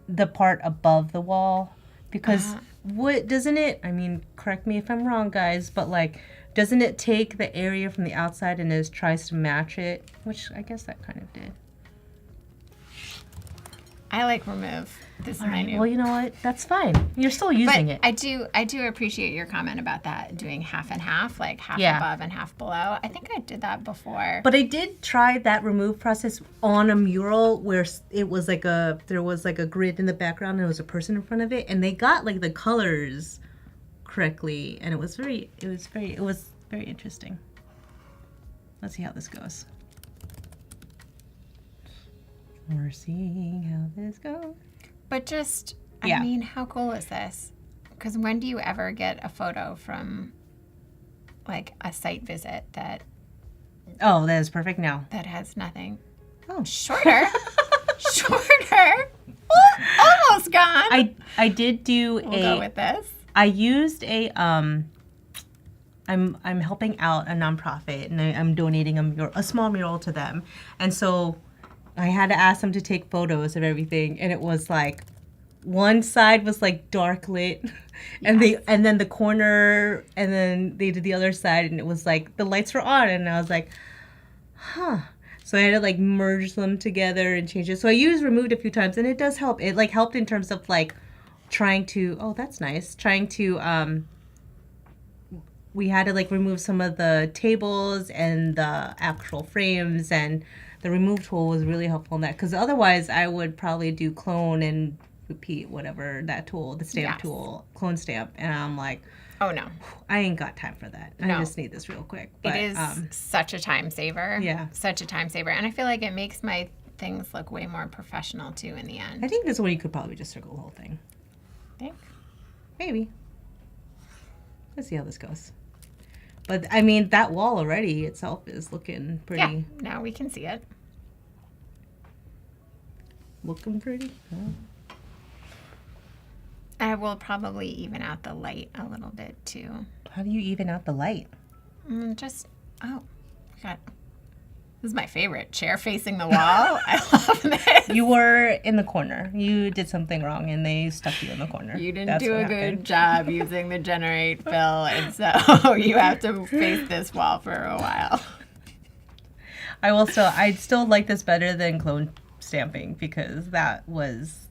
the part above the wall because what doesn't it? I mean, correct me if I'm wrong, guys, but like, doesn't it take the area from the outside and it tries to match it? Which I guess that kind of did. I like remove. This is my new. Well, you know what? That's fine. You're still using But it. I do appreciate your comment about that, doing half and half, like half Yeah. above and half below. I think I did that before. But I did try that remove process on a mural where it was like there was like a grid in the background and there was a person in front of it, and they got like the colors correctly, and it was very interesting. Let's see how this goes. We're seeing how this goes. But just, Yeah. I mean, how cool is this? Because when do you ever get a photo from like a site visit that Oh, that is perfect now. has nothing? Oh, Shorter. Shorter. Almost gone. I did do We'll go with this. I used a I'm helping out a nonprofit and I'm donating a small mural to them, and so I had to ask them to take photos of everything, and it was like one side was like dark lit, and then the corner, and then they did the other side, and it was like the lights were on, and I was like, huh. So I had to like merge them together and change it. So I used removed a few times, and it does help. It like helped in terms of like trying to, oh, that's nice. Trying to we had to like remove some of the tables and the actual frames, and the remove tool was really helpful in that, because otherwise I would probably do clone and repeat whatever that tool, the stamp tool, clone stamp, and I'm like, oh no, I ain't got time for that. No. I just need this real quick. But, it is such a time saver. Yeah. Such a time saver. And I feel like it makes my things look way more professional too in the end. I think this one you could probably just circle the whole thing. Think? Maybe. Let's see how this goes. But I mean, that wall already itself is looking pretty. Yeah, now we can see it. Looking pretty. Oh. I will probably even out the light a little bit too. How do you even out the light? This is my favorite, chair facing the wall. I love this. You were in the corner. You did something wrong, and they stuck you in the corner. You didn't That's do what a good happened. job using the generate fill, and so you have to face this wall for a while. I'd still like this better than clone stamping, because that was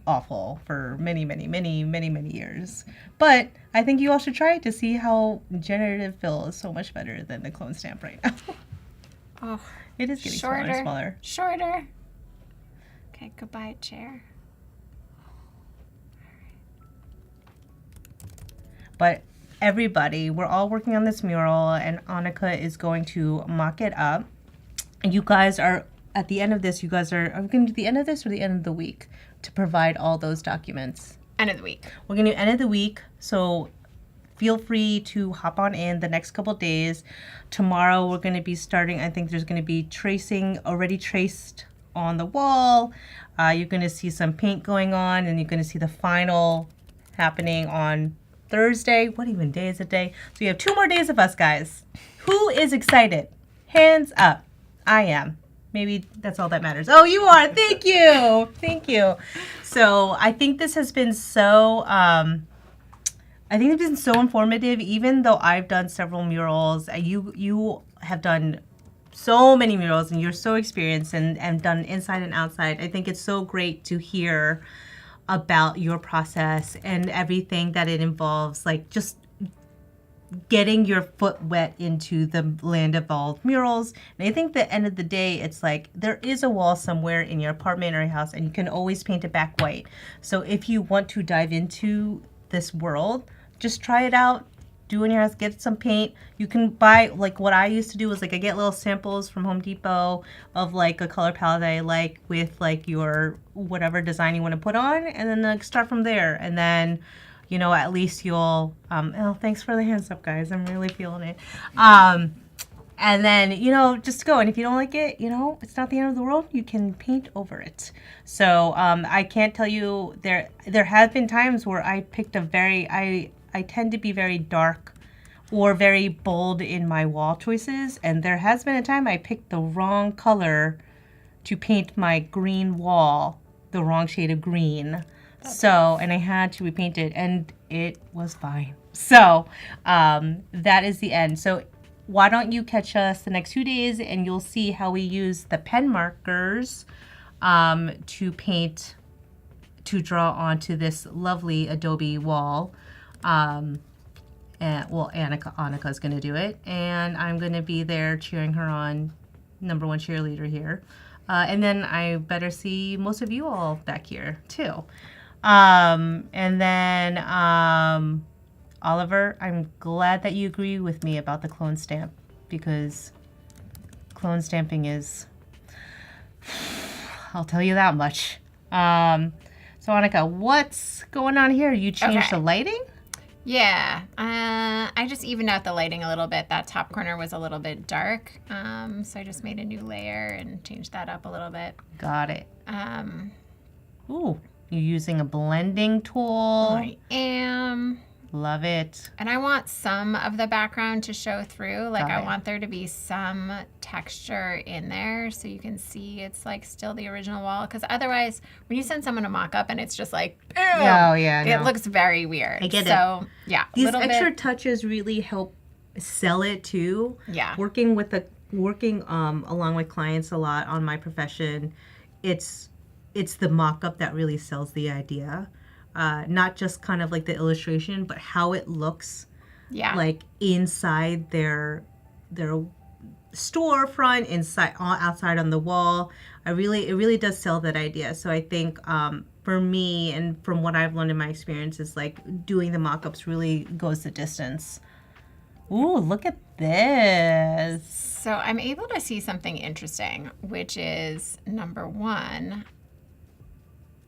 awful for many, many, many, many, many years. But I think you all should try it to see how generative fill is so much better than the clone stamp right now. Oh, It is getting smaller and smaller. Shorter. Okay, goodbye, chair. But everybody, we're all working on this mural, and Annica is going to mock it up. And you guys are, at the end of this, are we going to do the end of this or the end of the week to provide all those documents? End of the week. We're going to do end of the week, so feel free to hop on in the next couple days. Tomorrow we're going to be starting, I think there's going to be tracing already traced on the wall. You're going to see some paint going on, and you're going to see the final happening on Thursday. What even day is it today? So you have 2 more days of us, guys. Who is excited? Hands up. I am. Maybe that's all that matters. Oh, you are. Thank you. Thank you. So I think this has been so... I think it's been so informative, even though I've done several murals. You have done so many murals, and you're so experienced and done inside and outside. I think it's so great to hear about your process and everything that it involves, like just getting your foot wet into the land of all murals. And I think at the end of the day, it's like there is a wall somewhere in your apartment or your house, and you can always paint it back white. So if you want to dive into this world, just try it out. Do in your house, get some paint. You can buy, like what I used to do was like I get little samples from Home Depot of like a color palette that I like with like your whatever design you want to put on, and then like start from there. And then, you know, at least you'll oh, thanks for the hands up, guys. I'm really feeling it. And then, you know, just go. And if you don't like it, you know, it's not the end of the world. You can paint over it. So I can't tell you, there have been times where I picked I tend to be very dark or very bold in my wall choices. And there has been a time I picked the wrong color to paint my green wall, the wrong shade of green. So, and I had to repaint it, and it was fine. So that is the end. So why don't you catch us the next 2 days, and you'll see how we use the pen markers to paint, to draw onto this lovely Adobe wall. And well, Annica is going to do it, and I'm going to be there cheering her on, #1 cheerleader here. And then I better see most of you all back here too. And then Oliver, I'm glad that you agree with me about the clone stamp, because clone stamping is, I'll tell you that much. So Annica, what's going on here? You changed the lighting? Yeah, I just evened out the lighting a little bit. That top corner was a little bit dark, so I just made a new layer and changed that up a little bit. Got it. Ooh, you're using a blending tool. I am. Love it. And I want some of the background to show through. Like, I want there to be some texture in there so you can see it's like still the original wall. Because otherwise, when you send someone a mock-up and it's just like, boom, it looks very weird. I get it. So, yeah. These extra touches really help sell it too. Yeah. Working with working along with clients a lot on my profession, it's the mock-up that really sells the idea. Not just kind of like the illustration, but how it looks Yeah. like inside their storefront, inside, outside on the wall. It really does sell that idea. So I think for me, and from what I've learned in my experience, is like doing the mock-ups really goes the distance. Ooh, look at this. So I'm able to see something interesting, which is number one,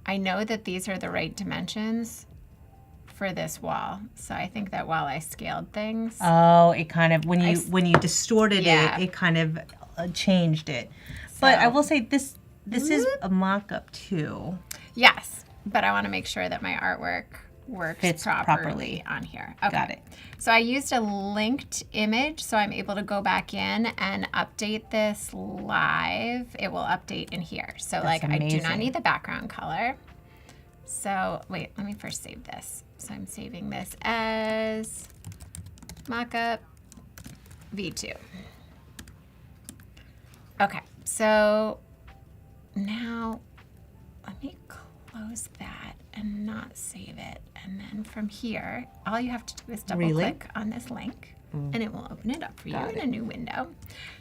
I know that these are the right dimensions for this wall. So I think that while I scaled things. Oh, it kind of, when you distorted Yeah. it kind of changed it. But I So- will say this is a mock-up too. Yes, but I want to make sure that my artwork works Fits properly. on here. Okay. Got it. So I used a linked image, so I'm able to go back in and update this live. It will update in here. So That's I do not amazing. need the background color. So wait, let me first save this. So I'm saving this as mockup V2. Okay, so now let me close that and not save it. And then from here, all you have to do is double Relink? click on this link and it will open it up for you Got in it. a new window.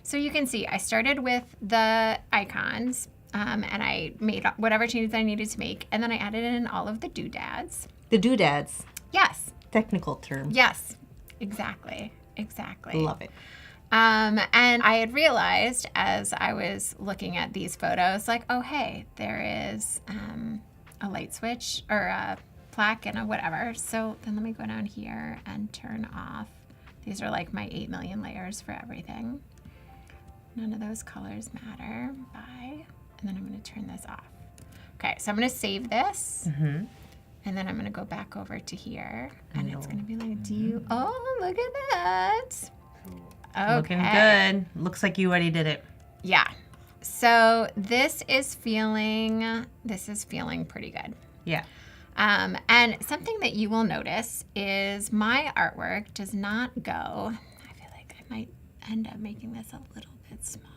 So you can see I started with the icons and I made whatever changes I needed to make. And then I added in all of the doodads. The doodads, Yes, technical term. yes, exactly. Love it. And I had realized as I was looking at these photos, like, oh, hey, there is a light switch or a plaque and a whatever. So then let me go down here and turn off. These are like my 8 million layers for everything. None of those colors matter. Bye. And then I'm going to turn this off. Okay, so I'm going to save this. Mm-hmm. And then I'm going to go back over to here. And it's going to be like, oh, look at that. Okay. Looking good. Looks like you already did it. Yeah. So this is feeling pretty good. Yeah. And something that you will notice is my artwork does not go. I feel like I might end up making this a little bit smaller.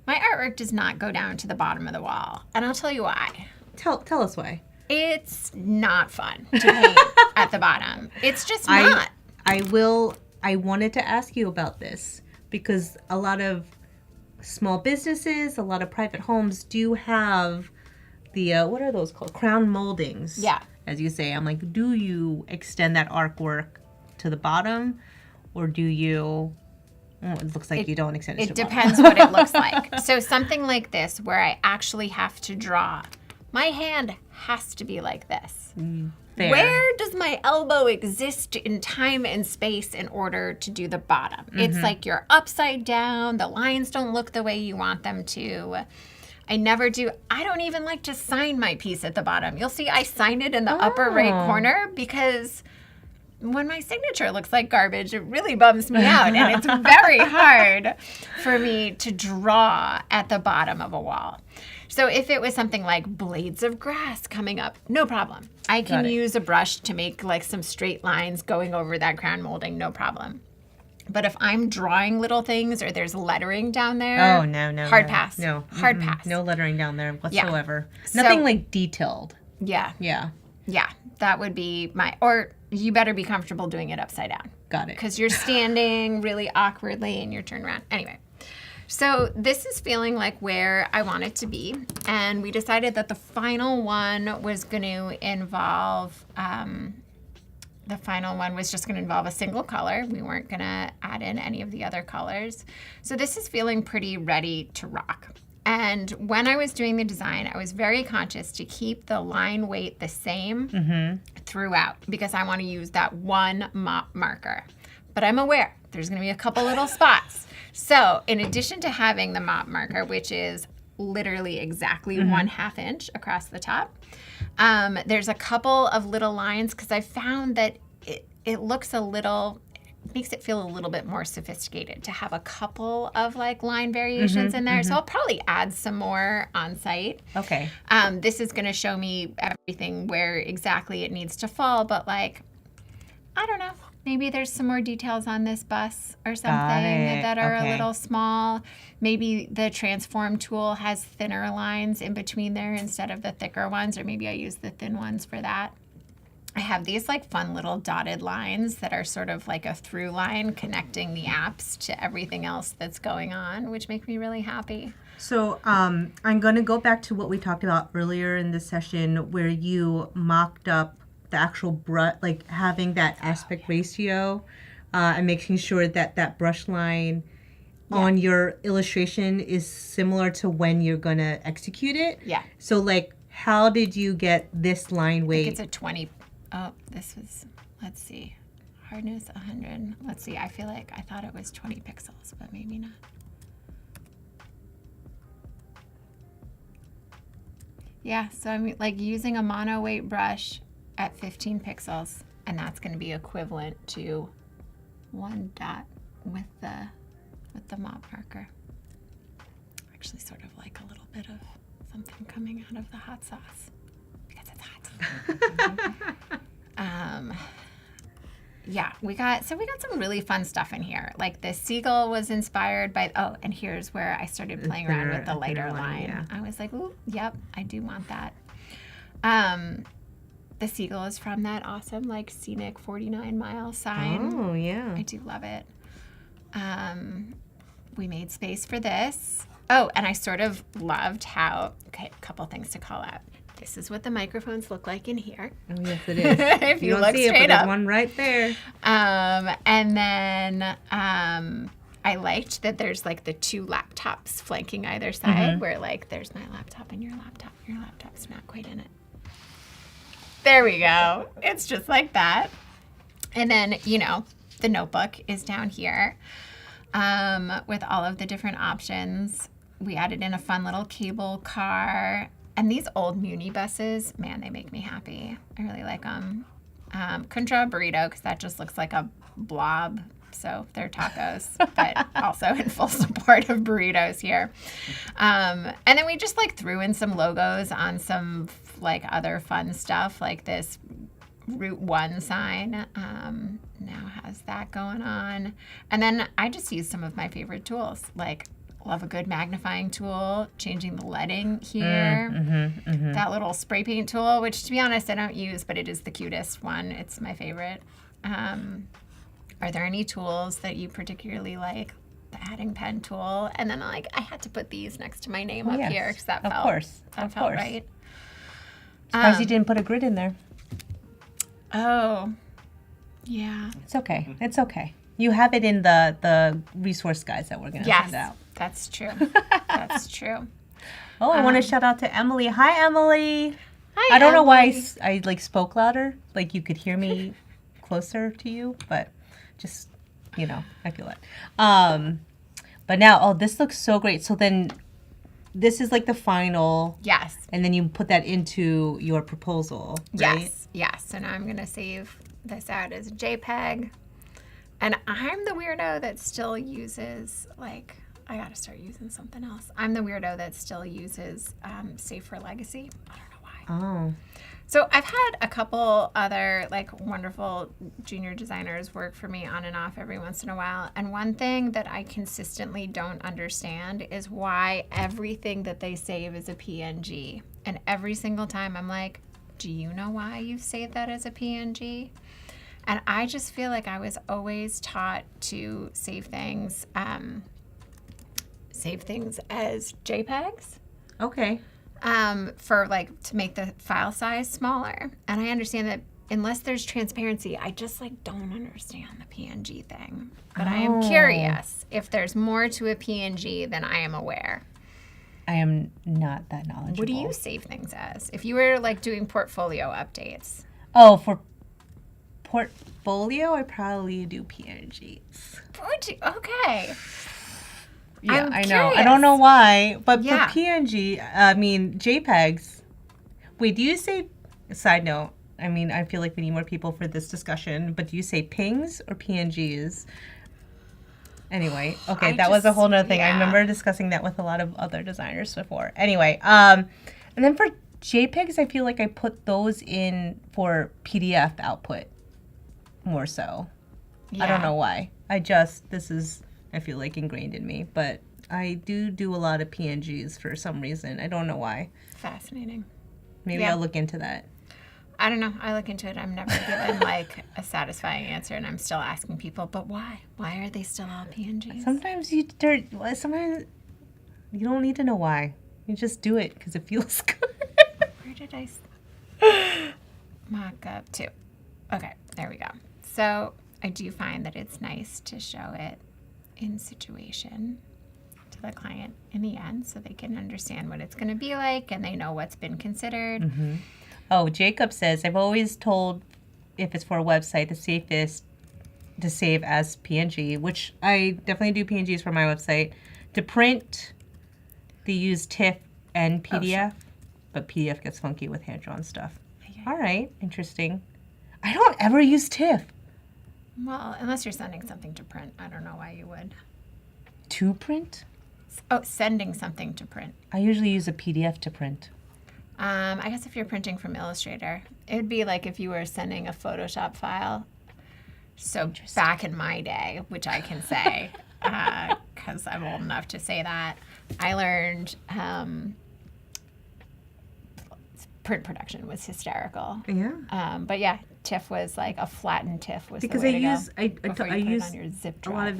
My artwork does not go down to the bottom of the wall, and I'll tell you why. Tell us why. It's not fun to paint at the bottom. It's just not. I wanted to ask you about this because a lot of small businesses, a lot of private homes do have the, what are those called? Crown moldings. Yeah. As you say, I'm like, do you extend that artwork to the bottom or do you, it looks like you don't extend it to It the bottom. depends what it looks like. So something like this where I actually have to draw. My hand has to be like this. Fair. Where does my elbow exist in time and space in order to do the bottom? It's like you're upside down. The lines don't look the way you want them to. I don't even like to sign my piece at the bottom. You'll see I signed it in the upper right corner because when my signature looks like garbage, it really bums me out. And it's very hard for me to draw at the bottom of a wall. So if it was something like blades of grass coming up, no problem. I can Got it. use a brush to make like some straight lines going over that crown molding, no problem. But if I'm drawing little things or there's lettering down there, Oh, no. hard no. pass. No. Hard Mm-mm. pass. No lettering down there whatsoever. So- Nothing like detailed. Yeah, Yeah. that would be or you better be comfortable doing it upside down. Got it. Because you're standing really awkwardly and you're turned around. Anyway, so this is feeling like where I want it to be. And we decided that the final one was going to involve, a single color. We weren't going to add in any of the other colors. So this is feeling pretty ready to rock. And when I was doing the design, I was very conscious to keep the line weight the same throughout because I want to use that one mop marker. But I'm aware there's going to be a couple little spots. So in addition to having the mop marker, which is literally exactly 1/2 inch across the top, there's a couple of little lines because I found that it looks makes it feel a little bit more sophisticated to have a couple of like line variations in there. So I'll probably add some more on site. Okay. This is going to show me everything where exactly it needs to fall, but like I don't know. Maybe there's some more details on this bus or something it. that are Okay. a little small. Maybe the transform tool has thinner lines in between there instead of the thicker ones, or maybe I use the thin ones for that. I have these like fun little dotted lines that are sort of like a through line connecting the apps to everything else that's going on, which make me really happy. So I'm going to go back to what we talked about earlier in the session where you mocked up the actual brush, like having that aspect ratio and making sure that that brush line on your illustration is similar to when you're going to execute it. Yeah. So like how did you get this line I weight? think it's a 20. Oh, this was, let's see. Hardness 100. Let's see. I feel like I thought it was 20 pixels, but maybe not. Yeah, so I'm like using a mono weight brush at 15 pixels, and that's going to be equivalent to 1 dot with the mop marker. Actually, sort of like a little bit of something coming out of the hot sauce because it's hot. Yeah, we got some really fun stuff in here. Like the seagull was inspired by, oh, and here's where I started playing around with the lighter line. Yeah. I was like, ooh, yep, I do want that. The seagull is from that awesome, like, scenic 49-mile sign. Oh, yeah. I do love it. We made space for this. Oh, and I sort of loved how, okay, a couple things to call out. This is what the microphones look like in here. Oh, yes, it is. If you don't look see it, but straight there's up. one right there. And then I liked that there's like the 2 laptops flanking either side where like there's my laptop and your laptop. Your laptop's not quite in it. There we go. It's just like that. And then, you know, the notebook is down here with all of the different options. We added in a fun little cable car. And these old Muni buses, man, they make me happy. I really like them. Couldn't draw a burrito because that just looks like a blob. So they're tacos, but also in full support of burritos here. And then we just like threw in some logos on some like other fun stuff, like this Route 1 sign now has that going on. And then I just used some of my favorite tools, like love a good magnifying tool, changing the leading here. That little spray paint tool, which to be honest, I don't use, but it is the cutest one. It's my favorite. Are there any tools that you particularly like? The adding pen tool. And then like I had to put these next to my name up yes, here because that of felt, course, that of felt course. right. Surprised you didn't put a grid in there. Oh, yeah. It's okay. It's okay. You have it in the resource guides that we're going to Yes, send out. that's true. That's true. Oh, I want to shout out to Emily. Hi, Emily. Hi, I don't know why Emily. I like spoke louder, like you could hear me closer to you, but just, you know, I feel it. But now, oh, this looks so great. So then this is like the final, Yes. and then you put that into your proposal, right? Yes. Yes. So now I'm going to save this out as a JPEG. And I'm the weirdo that still uses, like, I got to start using something else. I'm the weirdo that still uses Save for Legacy. I don't know why. Oh. So I've had a couple other, like, wonderful junior designers work for me on and off every once in a while. And one thing that I consistently don't understand is why everything that they save is a PNG. And every single time I'm like, do you know why you saved that as a PNG? And I just feel like I was always taught to save things as JPEGs. Okay. For like to make the file size smaller. And I understand that unless there's transparency, I just like don't understand the PNG thing. But I am curious if there's more to a PNG than I am aware. I am not that knowledgeable. What do you save things as? If you were like doing portfolio updates. Oh, for portfolio, I probably do PNGs. Would you? Okay. Yeah, I'm I know. curious. I don't know why, but Yeah. for PNG, I mean JPEGs. Wait, do you say? Side note. I mean, I feel like we need more people for this discussion. But do you say pings or PNGs? Anyway, okay, that was a whole nother thing. I remember discussing that with a lot of other designers before. Anyway, and then for JPEGs, I feel like I put those in for PDF output more so. Yeah. I don't know why. This is, I feel like, ingrained in me. But I do a lot of PNGs for some reason. I don't know why. Fascinating. Maybe I'll look into that. I don't know. I look into it. I'm never given like a satisfying answer, and I'm still asking people, but why? Why are they still all PNGs? Sometimes you don't need to know why. You just do it because it feels good. Where did I mock up to? Okay, there we go. So I do find that it's nice to show it in situation to the client in the end so they can understand what it's going to be like and they know what's been considered. Mm-hmm. Oh, Jacob says, I've always told if it's for a website, the safest to save as PNG, which I definitely do PNGs for my website. To print, they use TIFF and PDF, sure. But PDF gets funky with hand-drawn stuff. Okay. All right, interesting. I don't ever use TIFF. Well, unless you're sending something to print. I don't know why you would. To print? Oh, sending something to print. I usually use a PDF to print. I guess if you're printing from Illustrator, it would be like if you were sending a Photoshop file. So back in my day, which I can say, because I'm old enough to say that, I learned print production was hysterical. Yeah. But yeah, TIFF was like a flattened TIFF was because the way I to use go. I use on your zip drive. A lot of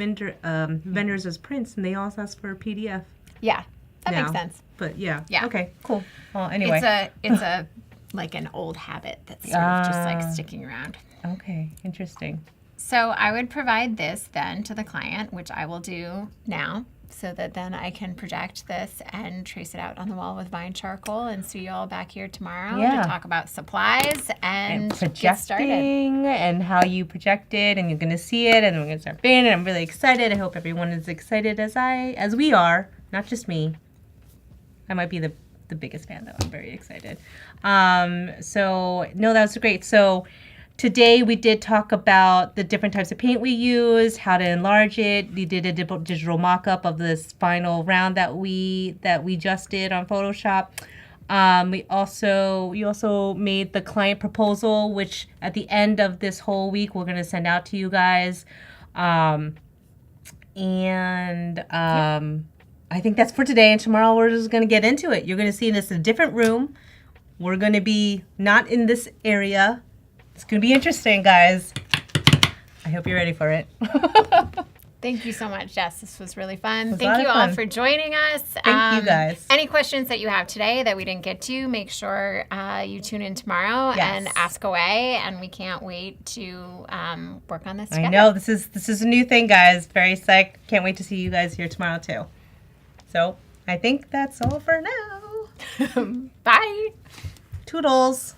vendors as prints, and they also ask for a PDF. Yeah, that makes sense. But yeah. Okay, cool. Well, anyway. It's a like an old habit that's sort of just like sticking around. Okay, interesting. So I would provide this then to the client, which I will do now, so that then I can project this and trace it out on the wall with vine charcoal and see you all back here tomorrow to talk about supplies and get started. And how you project it, and you're going to see it, and we're going to start painting it. I'm really excited. I hope everyone is excited as we are, not just me. I might be the biggest fan, though. I'm very excited. So, no, that was great. So, today we did talk about the different types of paint we use, how to enlarge it. We did a digital mock-up of this final round that we just did on Photoshop. We also made the client proposal, which at the end of this whole week we're going to send out to you guys. I think that's for today, and tomorrow we're just going to get into it. You're going to see this in a different room. We're going to be not in this area. It's going to be interesting, guys. I hope you're ready for it. Thank you so much, Jess. This was really fun. Thank you all for joining us. Thank you, guys. Any questions that you have today that we didn't get to, make sure you tune in tomorrow and ask away. And we can't wait to work on this together. I know. This is a new thing, guys. Very psyched. Can't wait to see you guys here tomorrow, too. So I think that's all for now. Bye. Toodles.